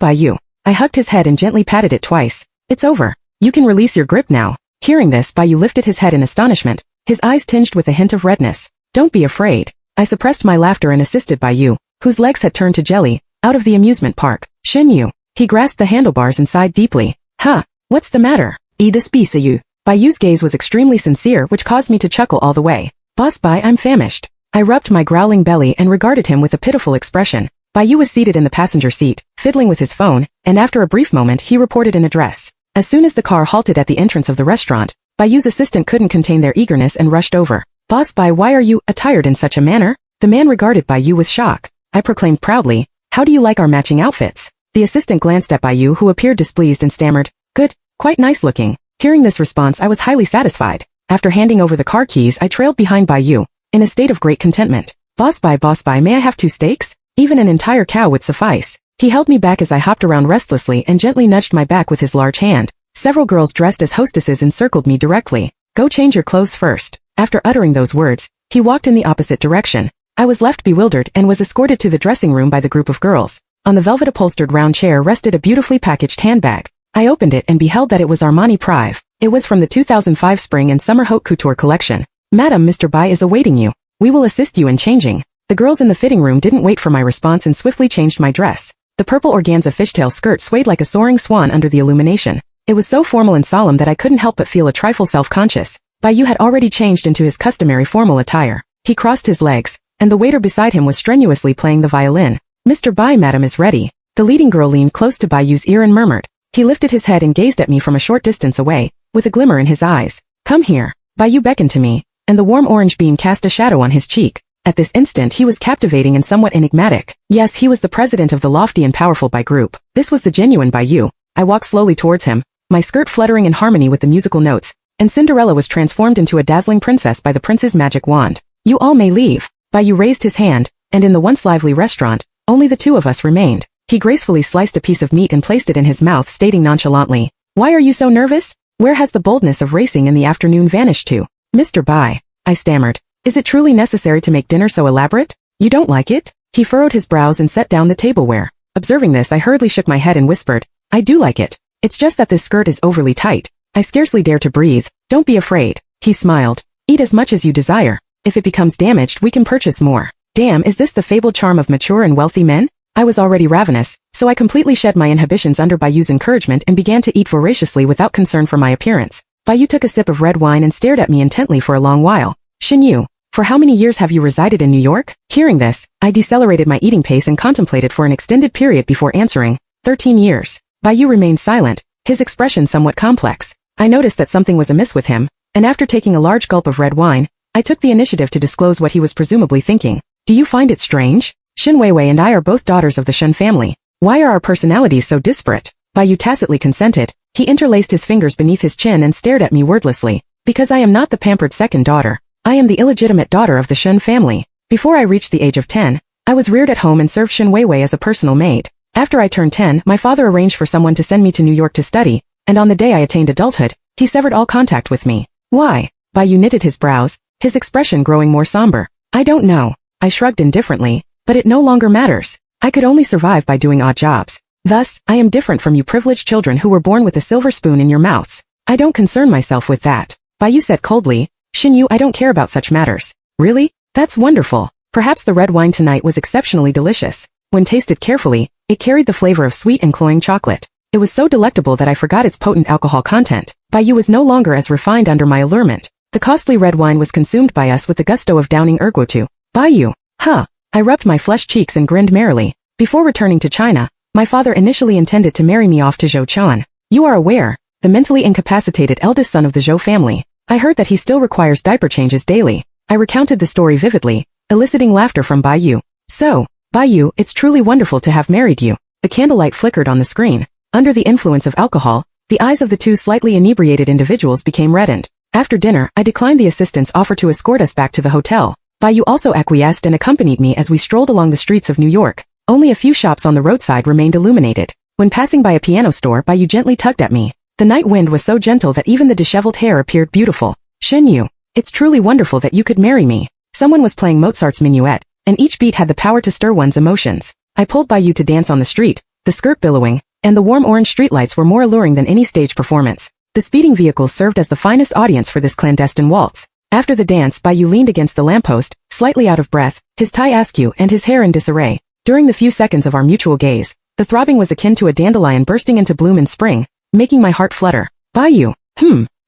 A: I hugged his head and gently patted it twice. It's over. You can release your grip now. Hearing this, Bayu lifted his head in astonishment, his eyes tinged with a hint of redness. Don't be afraid. I suppressed my laughter and assisted Bayu, whose legs had turned to jelly, out of the amusement park. Shinyu. He grasped the handlebars and sighed deeply. Huh, what's the matter? This Bisayu. Bayu's gaze was extremely sincere, which caused me to chuckle all the way. Boss Bai, I'm famished. I rubbed my growling belly and regarded him with a pitiful expression. Bayu was seated in the passenger seat, fiddling with his phone, and after a brief moment he reported an address. As soon as the car halted at the entrance of the restaurant, Bayu's assistant couldn't contain their eagerness and rushed over. Boss Bai, why are you attired in such a manner? The man regarded Bayu with shock. I proclaimed proudly, how do you like our matching outfits? The assistant glanced at Bayu, who appeared displeased, and stammered, good, quite nice looking. Hearing this response, I was highly satisfied. After handing over the car keys, I trailed behind Bayu, in a state of great contentment. Boss Bai, may I have 2 steaks? Even an entire cow would suffice. He held me back as I hopped around restlessly and gently nudged my back with his large hand. Several girls dressed as hostesses encircled me directly. Go change your clothes first. After uttering those words, he walked in the opposite direction. I was left bewildered and was escorted to the dressing room by the group of girls. On the velvet-upholstered round chair rested a beautifully packaged handbag. I opened it and beheld that it was Armani Prive. It was from the 2005 Spring and Summer Haute Couture collection. Madam, Mr. Bai is awaiting you. We will assist you in changing. The girls in the fitting room didn't wait for my response and swiftly changed my dress. The purple organza fishtail skirt swayed like a soaring swan under the illumination. It was so formal and solemn that I couldn't help but feel a trifle self-conscious. Bayu had already changed into his customary formal attire. He crossed his legs, and the waiter beside him was strenuously playing the violin. Mr. Bai, madam is ready. The leading girl leaned close to Bayu's ear and murmured. He lifted his head and gazed at me from a short distance away, with a glimmer in his eyes. Come here. Bayu beckoned to me, and the warm orange beam cast a shadow on his cheek. At this instant he was captivating and somewhat enigmatic. Yes, he was the president of the Lofty and Powerful Bai Group. This was the genuine Bayu. I walked slowly towards him, my skirt fluttering in harmony with the musical notes, and Cinderella was transformed into a dazzling princess by the prince's magic wand. You all may leave. Bayu raised his hand, and in the once lively restaurant, only the 2 of us remained. He gracefully sliced a piece of meat and placed it in his mouth, stating nonchalantly, Why are you so nervous? Where has the boldness of racing in the afternoon vanished to? Mr. Bai, I stammered. Is it truly necessary to make dinner so elaborate? You don't like it? He furrowed his brows and set down the tableware. Observing this, I hurriedly shook my head and whispered, I do like it. It's just that this skirt is overly tight. I scarcely dare to breathe. Don't be afraid. He smiled. Eat as much as you desire. If it becomes damaged, we can purchase more. Damn, is this the fabled charm of mature and wealthy men? I was already ravenous, so I completely shed my inhibitions under Bayu's encouragement and began to eat voraciously without concern for my appearance. Bayu took a sip of red wine and stared at me intently for a long while. Shinyu, for how many years have you resided in New York? Hearing this, I decelerated my eating pace and contemplated for an extended period before answering. 13 years. Bayu remained silent, his expression somewhat complex. I noticed that something was amiss with him, and after taking a large gulp of red wine, I took the initiative to disclose what he was presumably thinking. Do you find it strange? Shin Weiwei and I are both daughters of the Shun family. Why are our personalities so disparate? Bayu tacitly consented. He interlaced his fingers beneath his chin and stared at me wordlessly. Because I am not the pampered second daughter. I am the illegitimate daughter of the Shun family. Before I reached the age of 10, I was reared at home and served Shin Weiwei as a personal maid. After I turned 10, my father arranged for someone to send me to New York to study, and on the day I attained adulthood, he severed all contact with me. Why? Bayu knitted his brows, his expression growing more somber. I don't know. I shrugged indifferently, but it no longer matters. I could only survive by doing odd jobs. Thus, I am different from you privileged children who were born with a silver spoon in your mouths. I don't concern myself with that. Bayu said coldly, Shinyu, I don't care about such matters. Really? That's wonderful. Perhaps the red wine tonight was exceptionally delicious. When tasted carefully, it carried the flavor of sweet and cloying chocolate. It was so delectable that I forgot its potent alcohol content. Bayu was no longer as refined under my allurement. The costly red wine was consumed by us with the gusto of downing erguotu. Bayu. Huh. I rubbed my flushed cheeks and grinned merrily. Before returning to China, my father initially intended to marry me off to Zhou Chuan. You are aware, the mentally incapacitated eldest son of the Zhou family. I heard that he still requires diaper changes daily. I recounted the story vividly, eliciting laughter from Bayu. So, Bayu, it's truly wonderful to have married you. The candlelight flickered on the screen. Under the influence of alcohol, the eyes of the 2 slightly inebriated individuals became reddened. After dinner, I declined the assistant's offer to escort us back to the hotel. Bayu also acquiesced and accompanied me as we strolled along the streets of New York. Only a few shops on the roadside remained illuminated. When passing by a piano store, Bayu gently tugged at me. The night wind was so gentle that even the disheveled hair appeared beautiful. Shinyu, it's truly wonderful that you could marry me. Someone was playing Mozart's Minuet, and each beat had the power to stir one's emotions. I pulled Bayu to dance on the street, the skirt billowing, and the warm orange streetlights were more alluring than any stage performance. The speeding vehicles served as the finest audience for this clandestine waltz. After the dance, Bayu leaned against the lamppost, slightly out of breath, his tie askew and his hair in disarray. During the few seconds of our mutual gaze, the throbbing was akin to a dandelion bursting into bloom in spring, making my heart flutter. Bayu.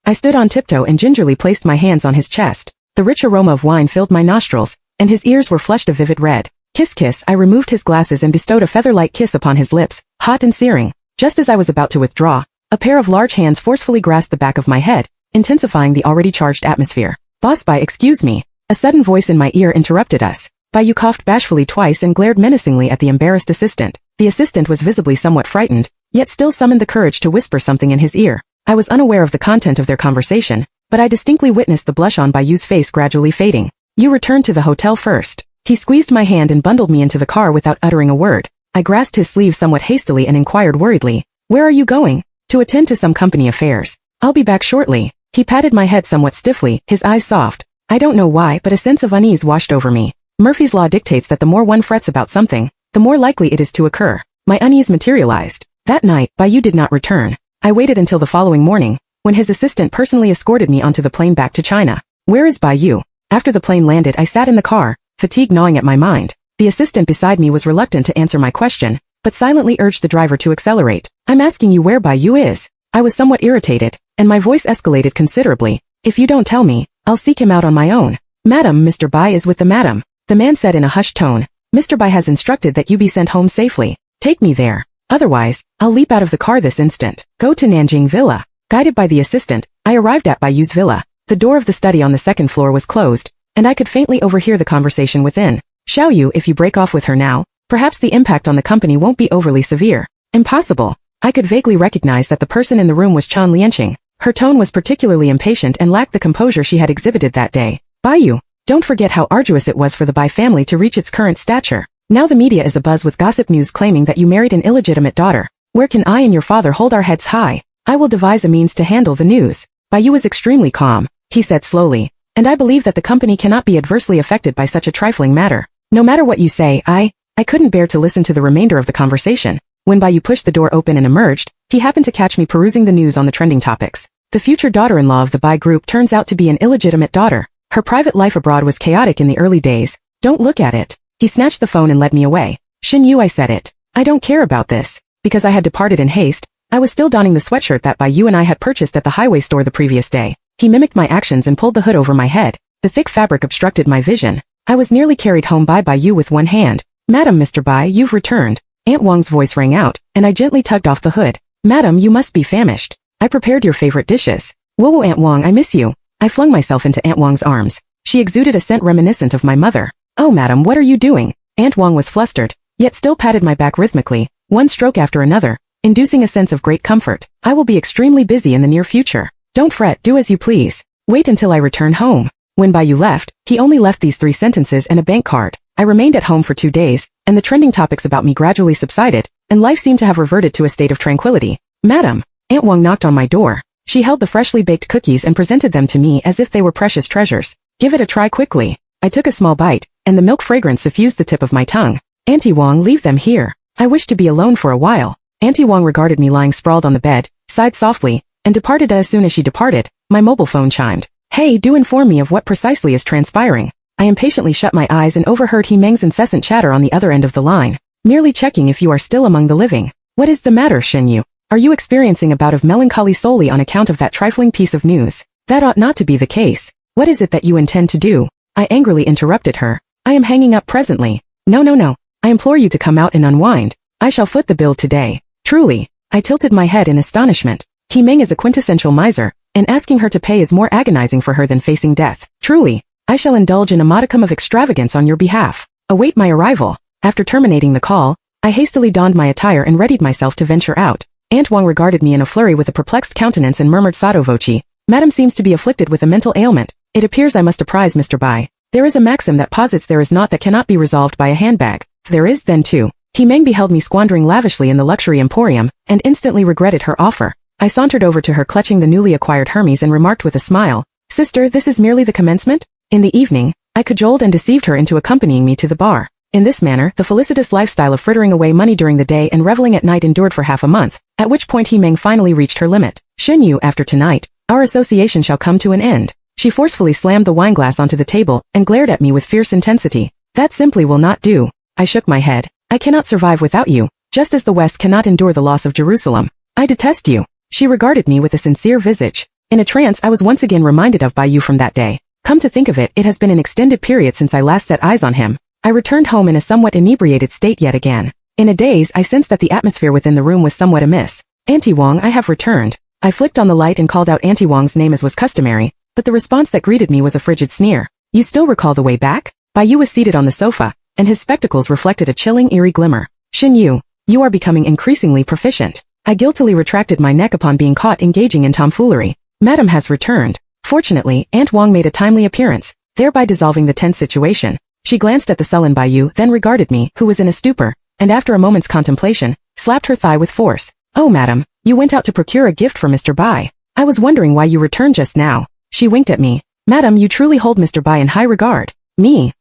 A: I stood on tiptoe and gingerly placed my hands on his chest. The rich aroma of wine filled my nostrils, and his ears were flushed a vivid red. Kiss kiss, I removed his glasses and bestowed a feather-like kiss upon his lips, hot and searing. Just as I was about to withdraw, a pair of large hands forcefully grasped the back of my head, intensifying the already charged atmosphere. Boss Bai, excuse me. A sudden voice in my ear interrupted us. Bayu coughed bashfully twice and glared menacingly at the embarrassed assistant. The assistant was visibly somewhat frightened, yet still summoned the courage to whisper something in his ear. I was unaware of the content of their conversation, but I distinctly witnessed the blush on Bayu's face gradually fading. You returned to the hotel first. He squeezed my hand and bundled me into the car without uttering a word. I grasped his sleeve somewhat hastily and inquired worriedly, "Where are you going?" "To attend to some company affairs. I'll be back shortly." He patted my head somewhat stiffly, his eyes soft. I don't know why, but a sense of unease washed over me. Murphy's Law dictates that the more one frets about something, the more likely it is to occur. My unease materialized. That night, Bayu did not return. I waited until the following morning, when his assistant personally escorted me onto the plane back to China. Where is Bayu? After the plane landed, I sat in the car, fatigue gnawing at my mind. The assistant beside me was reluctant to answer my question, but silently urged the driver to accelerate. I'm asking you where Bayu is. I was somewhat irritated, and my voice escalated considerably. If you don't tell me, I'll seek him out on my own. Madam, Mr. Bai is with the madam, the man said in a hushed tone. Mr. Bai has instructed that you be sent home safely. Take me there. Otherwise, I'll leap out of the car this instant. Go to Nanjing Villa. Guided by the assistant, I arrived at Bayu's villa. The door of the study on the second floor was closed, and I could faintly overhear the conversation within. Xiaoyu, if you break off with her now, perhaps the impact on the company won't be overly severe. Impossible. I could vaguely recognize that the person in the room was Chan Lianqing. Her tone was particularly impatient and lacked the composure she had exhibited that day. Bayu, don't forget how arduous it was for the Bai family to reach its current stature. Now the media is abuzz with gossip news claiming that you married an illegitimate daughter. Where can I and your father hold our heads high? I will devise a means to handle the news. Bayu was extremely calm, he said slowly, and I believe that the company cannot be adversely affected by such a trifling matter. No matter what you say, I couldn't bear to listen to the remainder of the conversation. When Bayu pushed the door open and emerged, he happened to catch me perusing the news on the trending topics. The future daughter-in-law of the Bai group turns out to be an illegitimate daughter. Her private life abroad was chaotic in the early days. Don't look at it. He snatched the phone and led me away. Xin Yu, I said it. I don't care about this. Because I had departed in haste, I was still donning the sweatshirt that Bayu and I had purchased at the highway store the previous day. He mimicked my actions and pulled the hood over my head. The thick fabric obstructed my vision. I was nearly carried home by Bayu with one hand. Madam, Mr. Bai, you've returned. Aunt Wang's voice rang out, and I gently tugged off the hood. Madam, you must be famished. I prepared your favorite dishes. Whoa, Aunt Wang, I miss you. I flung myself into Aunt Wang's arms. She exuded a scent reminiscent of my mother. Oh, madam, what are you doing? Aunt Wang was flustered, yet still patted my back rhythmically, one stroke after another, inducing a sense of great comfort. I will be extremely busy in the near future. Don't fret, do as you please. Wait until I return home. When Bayu left, he only left these 3 sentences and a bank card. I remained at home for 2 days, and the trending topics about me gradually subsided, and life seemed to have reverted to a state of tranquility. Madam, Aunt Wang knocked on my door. She held the freshly baked cookies and presented them to me as if they were precious treasures. Give it a try quickly. I took a small bite, and the milk fragrance suffused the tip of my tongue. Auntie Wang, leave them here. I wish to be alone for a while. Auntie Wang regarded me lying sprawled on the bed, sighed softly, and departed. As soon as she departed, my mobile phone chimed. Hey, do inform me of what precisely is transpiring. I impatiently shut my eyes and overheard He Meng's incessant chatter on the other end of the line. Merely checking if you are still among the living. What is the matter, Xin Yu? Are you experiencing a bout of melancholy solely on account of that trifling piece of news? That ought not to be the case. What is it that you intend to do? I angrily interrupted her. I am hanging up presently. No. I implore you to come out and unwind. I shall foot the bill today. Truly. I tilted my head in astonishment. He Meng is a quintessential miser, and asking her to pay is more agonizing for her than facing death. Truly. I shall indulge in a modicum of extravagance on your behalf. Await my arrival. After terminating the call, I hastily donned my attire and readied myself to venture out. Aunt Wang regarded me in a flurry with a perplexed countenance and murmured sotto voce. Madam seems to be afflicted with a mental ailment. It appears I must apprise Mr. Bai. There is a maxim that posits there is naught that cannot be resolved by a handbag. There is then too. He Meng beheld me squandering lavishly in the luxury emporium, and instantly regretted her offer. I sauntered over to her clutching the newly acquired Hermes and remarked with a smile, Sister, this is merely the commencement? In the evening, I cajoled and deceived her into accompanying me to the bar. In this manner, the felicitous lifestyle of frittering away money during the day and reveling at night endured for half a month, at which point He Meng finally reached her limit. Xunyu, after tonight, our association shall come to an end. She forcefully slammed the wineglass onto the table and glared at me with fierce intensity. That simply will not do. I shook my head. I cannot survive without you, just as the West cannot endure the loss of Jerusalem. I detest you. She regarded me with a sincere visage. In a trance, I was once again reminded of Bai Yu from that day. Come to think of it, it has been an extended period since I last set eyes on him. I returned home in a somewhat inebriated state yet again. In a daze, I sensed that the atmosphere within the room was somewhat amiss. Auntie Wang, I have returned. I flicked on the light and called out Auntie Wang's name as was customary, but the response that greeted me was a frigid sneer. You still recall the way back? Bai Yu was seated on the sofa, and his spectacles reflected a chilling, eerie glimmer. Xunyu, you are becoming increasingly proficient. I guiltily retracted my neck upon being caught engaging in tomfoolery. Madam has returned. Fortunately, Aunt Wang made a timely appearance, thereby dissolving the tense situation. She glanced at the sullen Bai Yu, then regarded me, who was in a stupor, and after a moment's contemplation, slapped her thigh with force. Oh madam, you went out to procure a gift for Mr. Bai. I was wondering why you returned just now. She winked at me. Madam, you truly hold Mr. Bai in high regard. Me?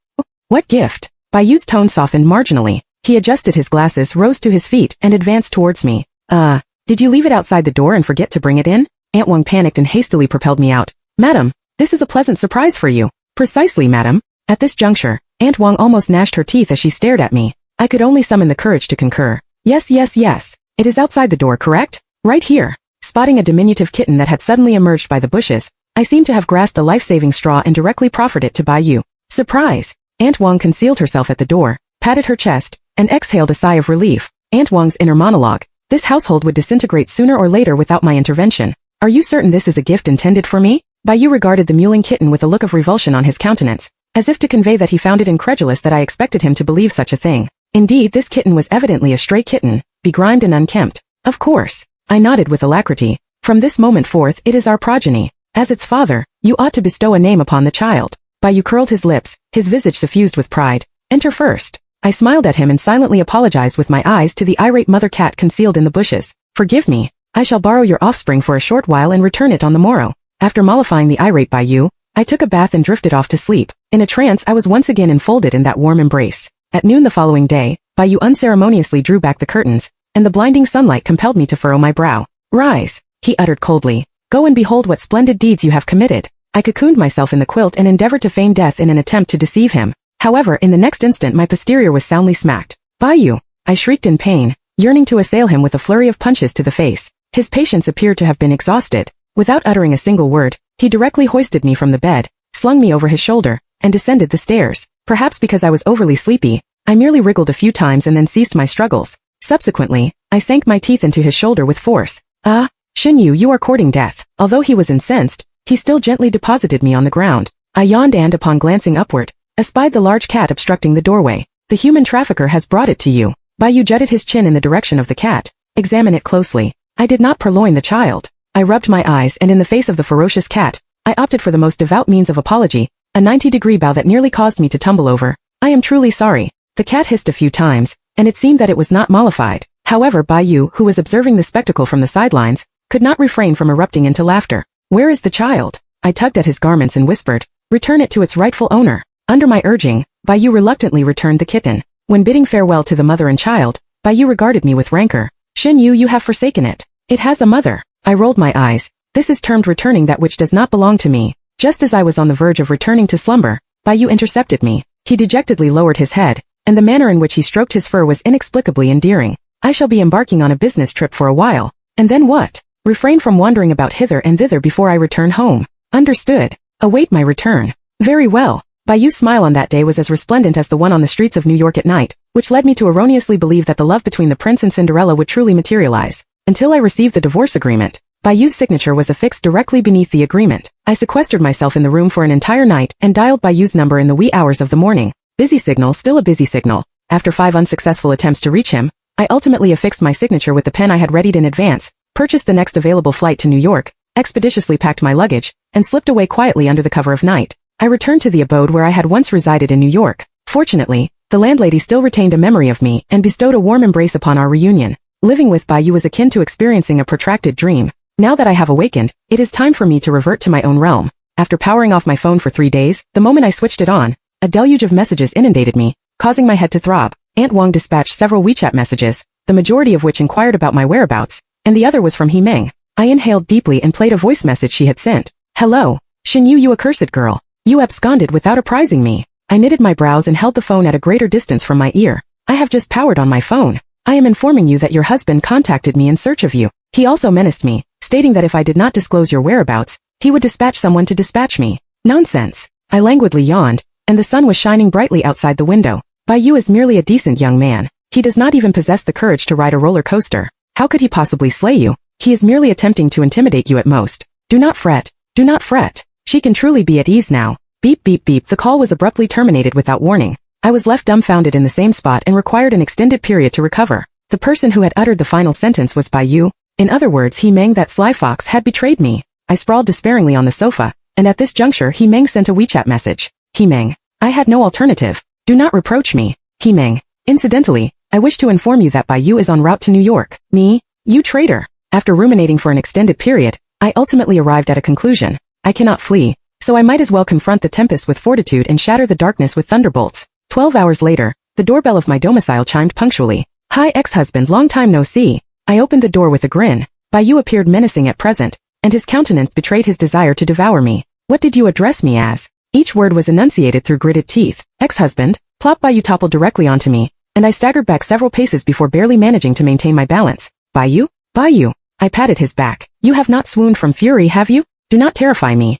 A: What gift? Bai Yu's tone softened marginally. He adjusted his glasses, rose to his feet, and advanced towards me. Did you leave it outside the door and forget to bring it in? Aunt Wang panicked and hastily propelled me out. Madam, this is a pleasant surprise for you. Precisely, madam. At this juncture, Aunt Wang almost gnashed her teeth as she stared at me. I could only summon the courage to concur. Yes. It is outside the door, correct? Right here. Spotting a diminutive kitten that had suddenly emerged by the bushes, I seemed to have grasped a life-saving straw and directly proffered it to Bai Yu. Surprise! Aunt Wang concealed herself at the door, patted her chest, and exhaled a sigh of relief. Aunt Wang's inner monologue. This household would disintegrate sooner or later without my intervention. Are you certain this is a gift intended for me? Bai Yu regarded the mewling kitten with a look of revulsion on his countenance, as if to convey that he found it incredulous that I expected him to believe such a thing. Indeed, this kitten was evidently a stray kitten, begrimed and unkempt. Of course. I nodded with alacrity. From this moment forth, it is our progeny. As its father, you ought to bestow a name upon the child. Bai Yu curled his lips, his visage suffused with pride. Enter first. I smiled at him and silently apologized with my eyes to the irate mother cat concealed in the bushes. Forgive me. I shall borrow your offspring for a short while and return it on the morrow. After mollifying the irate Bai Yu, I took a bath and drifted off to sleep. In a trance, I was once again enfolded in that warm embrace. At noon the following day, Bai Yu unceremoniously drew back the curtains, and the blinding sunlight compelled me to furrow my brow. Rise, he uttered coldly. Go and behold what splendid deeds you have committed. I cocooned myself in the quilt and endeavored to feign death in an attempt to deceive him. However, in the next instant my posterior was soundly smacked. Bai Yu! I shrieked in pain, yearning to assail him with a flurry of punches to the face. His patience appeared to have been exhausted. Without uttering a single word, he directly hoisted me from the bed, slung me over his shoulder, and descended the stairs. Perhaps because I was overly sleepy, I merely wriggled a few times and then ceased my struggles. Subsequently, I sank my teeth into his shoulder with force. Xunyu, you are courting death. Although he was incensed, he still gently deposited me on the ground. I yawned and, upon glancing upward, espied the large cat obstructing the doorway. The human trafficker has brought it to you. Bai Yu jutted his chin in the direction of the cat. Examine it closely. I did not purloin the child. I rubbed my eyes and in the face of the ferocious cat, I opted for the most devout means of apology, a 90-degree bow that nearly caused me to tumble over. I am truly sorry. The cat hissed a few times, and it seemed that it was not mollified. However, Bai Yu, who was observing the spectacle from the sidelines, could not refrain from erupting into laughter. Where is the child? I tugged at his garments and whispered, return it to its rightful owner. Under my urging, Bai Yu reluctantly returned the kitten. When bidding farewell to the mother and child, Bai Yu regarded me with rancor. Xunyu, you have forsaken it. It has a mother. I rolled my eyes. This is termed returning that which does not belong to me. Just as I was on the verge of returning to slumber, Bai Yu intercepted me. He dejectedly lowered his head, and the manner in which he stroked his fur was inexplicably endearing. I shall be embarking on a business trip for a while. And then what? Refrain from wandering about hither and thither before I return home. Understood. Await my return. Very well. Bai Yu's smile on that day was as resplendent as the one on the streets of New York at night, which led me to erroneously believe that the love between the prince and Cinderella would truly materialize. Until I received the divorce agreement. Bai Yu's signature was affixed directly beneath the agreement. I sequestered myself in the room for an entire night and dialed Bai Yu's number in the wee hours of the morning. Busy signal, still a busy signal. After 5 unsuccessful attempts to reach him, I ultimately affixed my signature with the pen I had readied in advance, purchased the next available flight to New York, expeditiously packed my luggage, and slipped away quietly under the cover of night. I returned to the abode where I had once resided in New York. Fortunately, the landlady still retained a memory of me and bestowed a warm embrace upon our reunion. Living with Bai Yu was akin to experiencing a protracted dream. Now that I have awakened, it is time for me to revert to my own realm. After powering off my phone for 3 days, the moment I switched it on, a deluge of messages inundated me, causing my head to throb. Aunt Wang dispatched several WeChat messages, the majority of which inquired about my whereabouts, and the other was from He Meng. I inhaled deeply and played a voice message she had sent. Hello. Shin Yu, you accursed girl. You absconded without apprising me. I knitted my brows and held the phone at a greater distance from my ear. I have just powered on my phone. I am informing you that your husband contacted me in search of you. He also menaced me, stating that if I did not disclose your whereabouts, he would dispatch someone to dispatch me. Nonsense. I languidly yawned, and the sun was shining brightly outside the window. Bai Yu is merely a decent young man. He does not even possess the courage to ride a roller coaster. How could he possibly slay you? He is merely attempting to intimidate you at most. Do not fret. Do not fret. She can truly be at ease now. Beep beep beep. The call was abruptly terminated without warning. I was left dumbfounded in the same spot and required an extended period to recover. The person who had uttered the final sentence was Bai Yu. In other words, He Meng, that sly fox, had betrayed me. I sprawled despairingly on the sofa, and at this juncture He Meng sent a WeChat message. He Meng. I had no alternative. Do not reproach me. He Meng. Incidentally, I wish to inform you that Bai Yu is en route to New York. Me? You traitor. After ruminating for an extended period, I ultimately arrived at a conclusion. I cannot flee, so I might as well confront the tempest with fortitude and shatter the darkness with thunderbolts. 12 hours later, the doorbell of my domicile chimed punctually. Hi ex-husband, long time no see. I opened the door with a grin. Bai Yu appeared menacing at present, and his countenance betrayed his desire to devour me. What did you address me as? Each word was enunciated through gritted teeth. Ex-husband. Plop. Bai Yu toppled directly onto me, and I staggered back several paces before barely managing to maintain my balance. Bai Yu? Bai Yu. I patted his back. You have not swooned from fury, have you? Do not terrify me.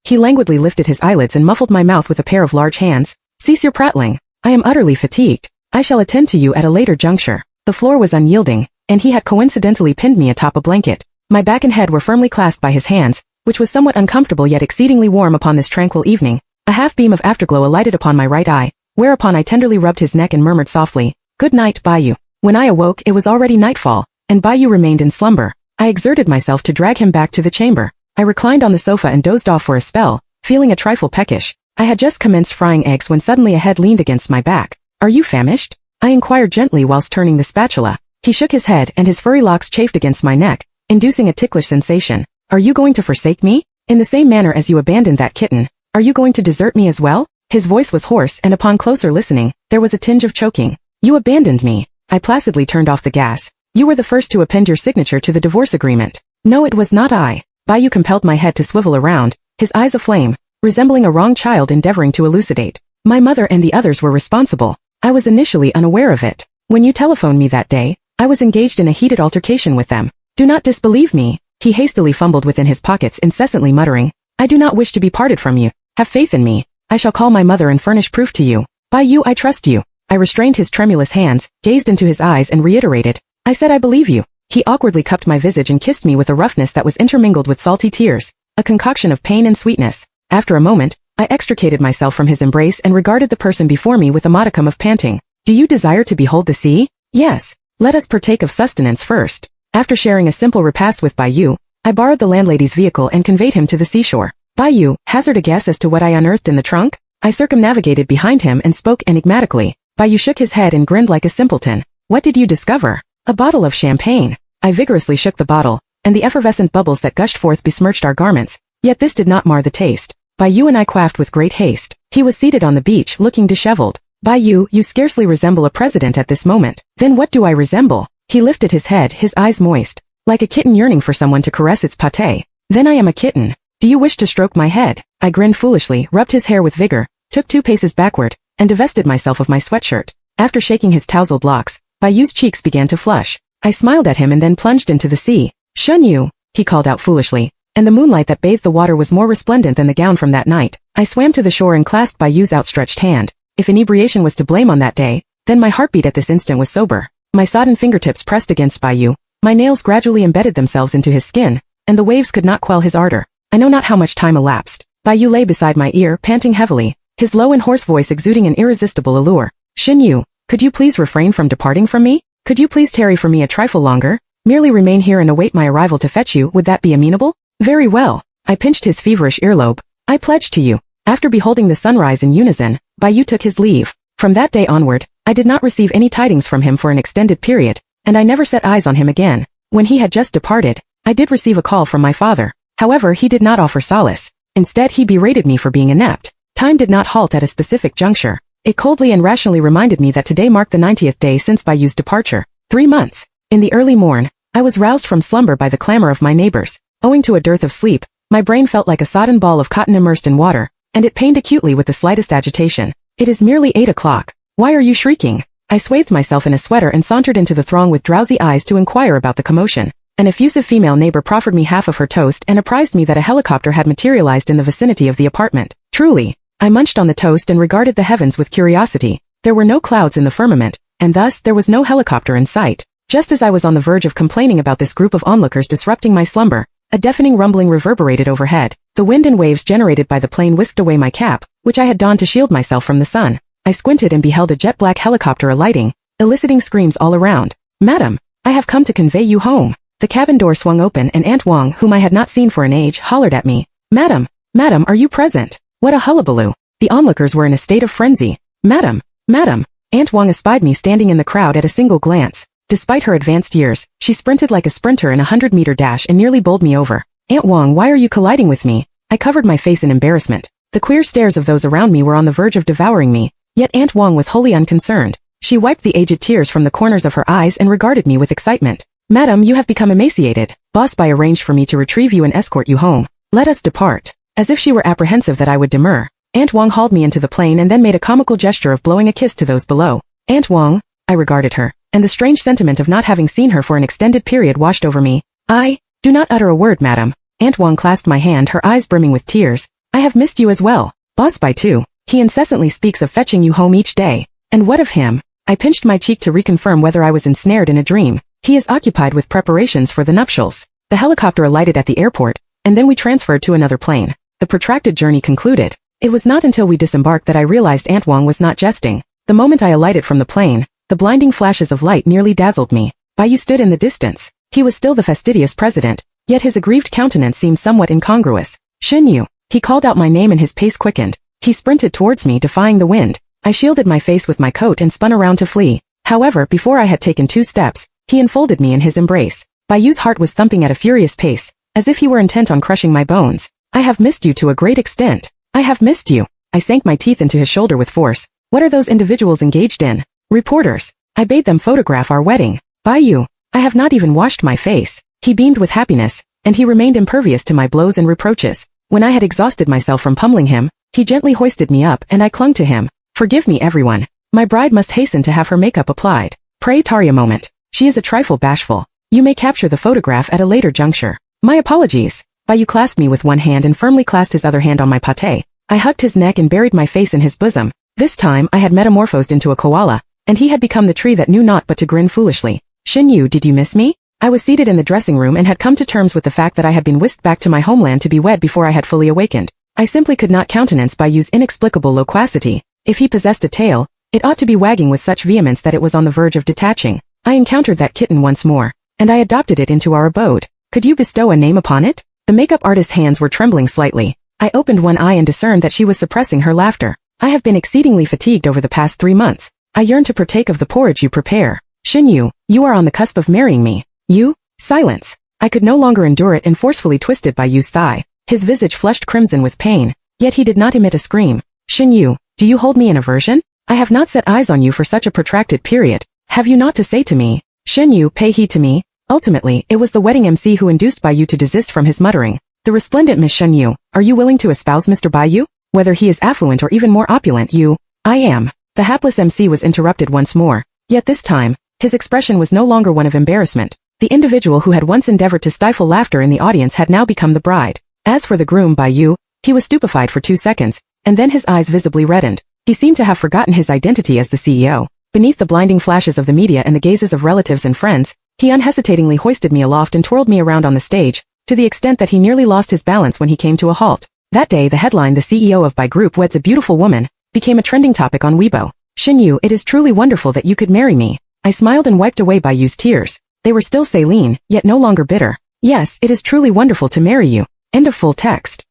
A: He languidly lifted his eyelids and muffled my mouth with a pair of large hands. Cease your prattling. I am utterly fatigued. I shall attend to you at a later juncture. The floor was unyielding, and he had coincidentally pinned me atop a blanket. My back and head were firmly clasped by his hands, which was somewhat uncomfortable yet exceedingly warm upon this tranquil evening. A half-beam of afterglow alighted upon my right eye, whereupon I tenderly rubbed his neck and murmured softly, Good night, Bai Yu. When I awoke, it was already nightfall, and Bai Yu remained in slumber. I exerted myself to drag him back to the chamber. I reclined on the sofa and dozed off for a spell, feeling a trifle peckish. I had just commenced frying eggs when suddenly a head leaned against my back. Are you famished? I inquired gently whilst turning the spatula. He shook his head and his furry locks chafed against my neck, inducing a ticklish sensation. Are you going to forsake me? In the same manner as you abandoned that kitten, are you going to desert me as well? His voice was hoarse and upon closer listening, there was a tinge of choking. You abandoned me. I placidly turned off the gas. You were the first to append your signature to the divorce agreement. No, it was not I. Bai Yu compelled my head to swivel around, his eyes aflame, resembling a wronged child endeavoring to elucidate. My mother and the others were responsible. I was initially unaware of it. When you telephoned me that day, I was engaged in a heated altercation with them. Do not disbelieve me. He hastily fumbled within his pockets, incessantly muttering, I do not wish to be parted from you. Have faith in me. I shall call my mother and furnish proof to you. Bai Yu, I trust you. I restrained his tremulous hands, gazed into his eyes and reiterated, I said I believe you. He awkwardly cupped my visage and kissed me with a roughness that was intermingled with salty tears, a concoction of pain and sweetness. After a moment, I extricated myself from his embrace and regarded the person before me with a modicum of panting. Do you desire to behold the sea? Yes. Let us partake of sustenance first. After sharing a simple repast with Bai Yu, I borrowed the landlady's vehicle and conveyed him to the seashore. Bai Yu, hazard a guess as to what I unearthed in the trunk? I circumnavigated behind him and spoke enigmatically. Bai Yu shook his head and grinned like a simpleton. What did you discover? A bottle of champagne. I vigorously shook the bottle, and the effervescent bubbles that gushed forth besmirched our garments, yet this did not mar the taste. Bai Yu and I quaffed with great haste. He was seated on the beach, looking disheveled. Bai Yu, you scarcely resemble a president at this moment. Then what do I resemble? He lifted his head, his eyes moist, like a kitten yearning for someone to caress its pate. Then I am a kitten. Do you wish to stroke my head? I grinned foolishly, rubbed his hair with vigor, took 2 paces backward, and divested myself of my sweatshirt. After shaking his tousled locks, Bai Yu's cheeks began to flush. I smiled at him and then plunged into the sea. Shun Yu, he called out foolishly, and the moonlight that bathed the water was more resplendent than the gown from that night. I swam to the shore and clasped Bai Yu's outstretched hand. If inebriation was to blame on that day, then my heartbeat at this instant was sober. My sodden fingertips pressed against Bai Yu, my nails gradually embedded themselves into his skin, and the waves could not quell his ardor. I know not how much time elapsed. Bai Yu lay beside my ear, panting heavily, his low and hoarse voice exuding an irresistible allure. Shin Yu, could you please refrain from departing from me? Could you please tarry for me a trifle longer? Merely remain here and await my arrival to fetch you, would that be amenable? Very well. I pinched his feverish earlobe. I pledge to you. After beholding the sunrise in unison, Bai Yu took his leave. From that day onward, I did not receive any tidings from him for an extended period, and I never set eyes on him again. When he had just departed, I did receive a call from my father. However, he did not offer solace. Instead, he berated me for being inept. Time did not halt at a specific juncture. It coldly and rationally reminded me that today marked the 90th day since Bayu's departure. 3 months. In the early morn, I was roused from slumber by the clamor of my neighbors. Owing to a dearth of sleep, my brain felt like a sodden ball of cotton immersed in water, and it pained acutely with the slightest agitation. It is merely 8 o'clock. Why are you shrieking? I swathed myself in a sweater and sauntered into the throng with drowsy eyes to inquire about the commotion. An effusive female neighbor proffered me half of her toast and apprised me that a helicopter had materialized in the vicinity of the apartment. Truly, I munched on the toast and regarded the heavens with curiosity. There were no clouds in the firmament, and thus there was no helicopter in sight. Just as I was on the verge of complaining about this group of onlookers disrupting my slumber, a deafening rumbling reverberated overhead. The wind and waves generated by the plane whisked away my cap, which I had donned to shield myself from the sun. I squinted and beheld a jet-black helicopter alighting, eliciting screams all around. "Madam, I have come to convey you home." The cabin door swung open and Aunt Wong, whom I had not seen for an age, hollered at me. "Madam, madam, are you present?" What a hullabaloo. The onlookers were in a state of frenzy. "Madam, madam." Aunt Wong espied me standing in the crowd at a single glance. Despite her advanced years, she sprinted like a sprinter in a 100-meter dash and nearly bowled me over. "Aunt Wong, why are you colliding with me?" I covered my face in embarrassment. The queer stares of those around me were on the verge of devouring me, yet Aunt Wong was wholly unconcerned. She wiped the aged tears from the corners of her eyes and regarded me with excitement. "Madam, you have become emaciated. Boss Bai arranged for me to retrieve you and escort you home. Let us depart." As if she were apprehensive that I would demur, Aunt Wong hauled me into the plane and then made a comical gesture of blowing a kiss to those below. "Aunt Wong," I regarded her, and the strange sentiment of not having seen her for an extended period washed over me. "Do not utter a word, madam." Aunt Wong clasped my hand, her eyes brimming with tears. "I have missed you as well. Boss Bai too. He incessantly speaks of fetching you home each day. And what of him?" I pinched my cheek to reconfirm whether I was ensnared in a dream. "He is occupied with preparations for the nuptials." The helicopter alighted at the airport, and then we transferred to another plane. The protracted journey concluded. It was not until we disembarked that I realized Aunt Wong was not jesting. The moment I alighted from the plane, the blinding flashes of light nearly dazzled me. Bayu stood in the distance. He was still the fastidious president, yet his aggrieved countenance seemed somewhat incongruous. "Shinyu." He called out my name and his pace quickened. He sprinted towards me, defying the wind. I shielded my face with my coat and spun around to flee. However, before I had taken 2 steps, he enfolded me in his embrace. Bayu's heart was thumping at a furious pace, as if he were intent on crushing my bones. "I have missed you to a great extent. I have missed you." I sank my teeth into his shoulder with force. "What are those individuals engaged in?" "Reporters. I bade them photograph our wedding." "Bayu, I have not even washed my face." He beamed with happiness, and he remained impervious to my blows and reproaches. When I had exhausted myself from pummeling him, he gently hoisted me up and I clung to him. "Forgive me, everyone. My bride must hasten to have her makeup applied. Pray tarry a moment. She is a trifle bashful. You may capture the photograph at a later juncture." "My apologies." Bayu clasped me with one hand and firmly clasped his other hand on my pate. I hugged his neck and buried my face in his bosom. This time I had metamorphosed into a koala, and he had become the tree that knew not but to grin foolishly. "Shinyu, did you miss me?" I was seated in the dressing room and had come to terms with the fact that I had been whisked back to my homeland to be wed before I had fully awakened. I simply could not countenance Bayu's inexplicable loquacity. If he possessed a tail, it ought to be wagging with such vehemence that it was on the verge of detaching. I encountered that kitten once more, and I adopted it into our abode. "Could you bestow a name upon it?" The makeup artist's hands were trembling slightly. I opened one eye and discerned that she was suppressing her laughter. "I have been exceedingly fatigued over the past 3 months. I yearn to partake of the porridge you prepare. Shinyu, you are on the cusp of marrying me." "You?" Silence. I could no longer endure it and forcefully twisted Bayu's thigh. His visage flushed crimson with pain, yet he did not emit a scream. "Shinyu, do you hold me in aversion? I have not set eyes on you for such a protracted period. Have you naught to say to me?" "Shinyu, pay heed to me." Ultimately, it was the wedding MC who induced Bayu to desist from his muttering. "The resplendent Miss Shinyu, are you willing to espouse Mr. Bayu? Whether he is affluent or even more opulent, you—" "I am." The hapless MC was interrupted once more, yet this time, his expression was no longer one of embarrassment. The individual who had once endeavored to stifle laughter in the audience had now become the bride. As for the groom, Bayu, he was stupefied for 2 seconds, and then his eyes visibly reddened. He seemed to have forgotten his identity as the CEO. Beneath the blinding flashes of the media and the gazes of relatives and friends, he unhesitatingly hoisted me aloft and twirled me around on the stage, to the extent that he nearly lost his balance when he came to a halt. That day the headline "The CEO of Bai Group weds a beautiful woman" became a trending topic on Weibo. "Shinyu, it is truly wonderful that you could marry me." I smiled and wiped away Bayu's tears. They were still saline, yet no longer bitter. "Yes, it is truly wonderful to marry you." End of full text.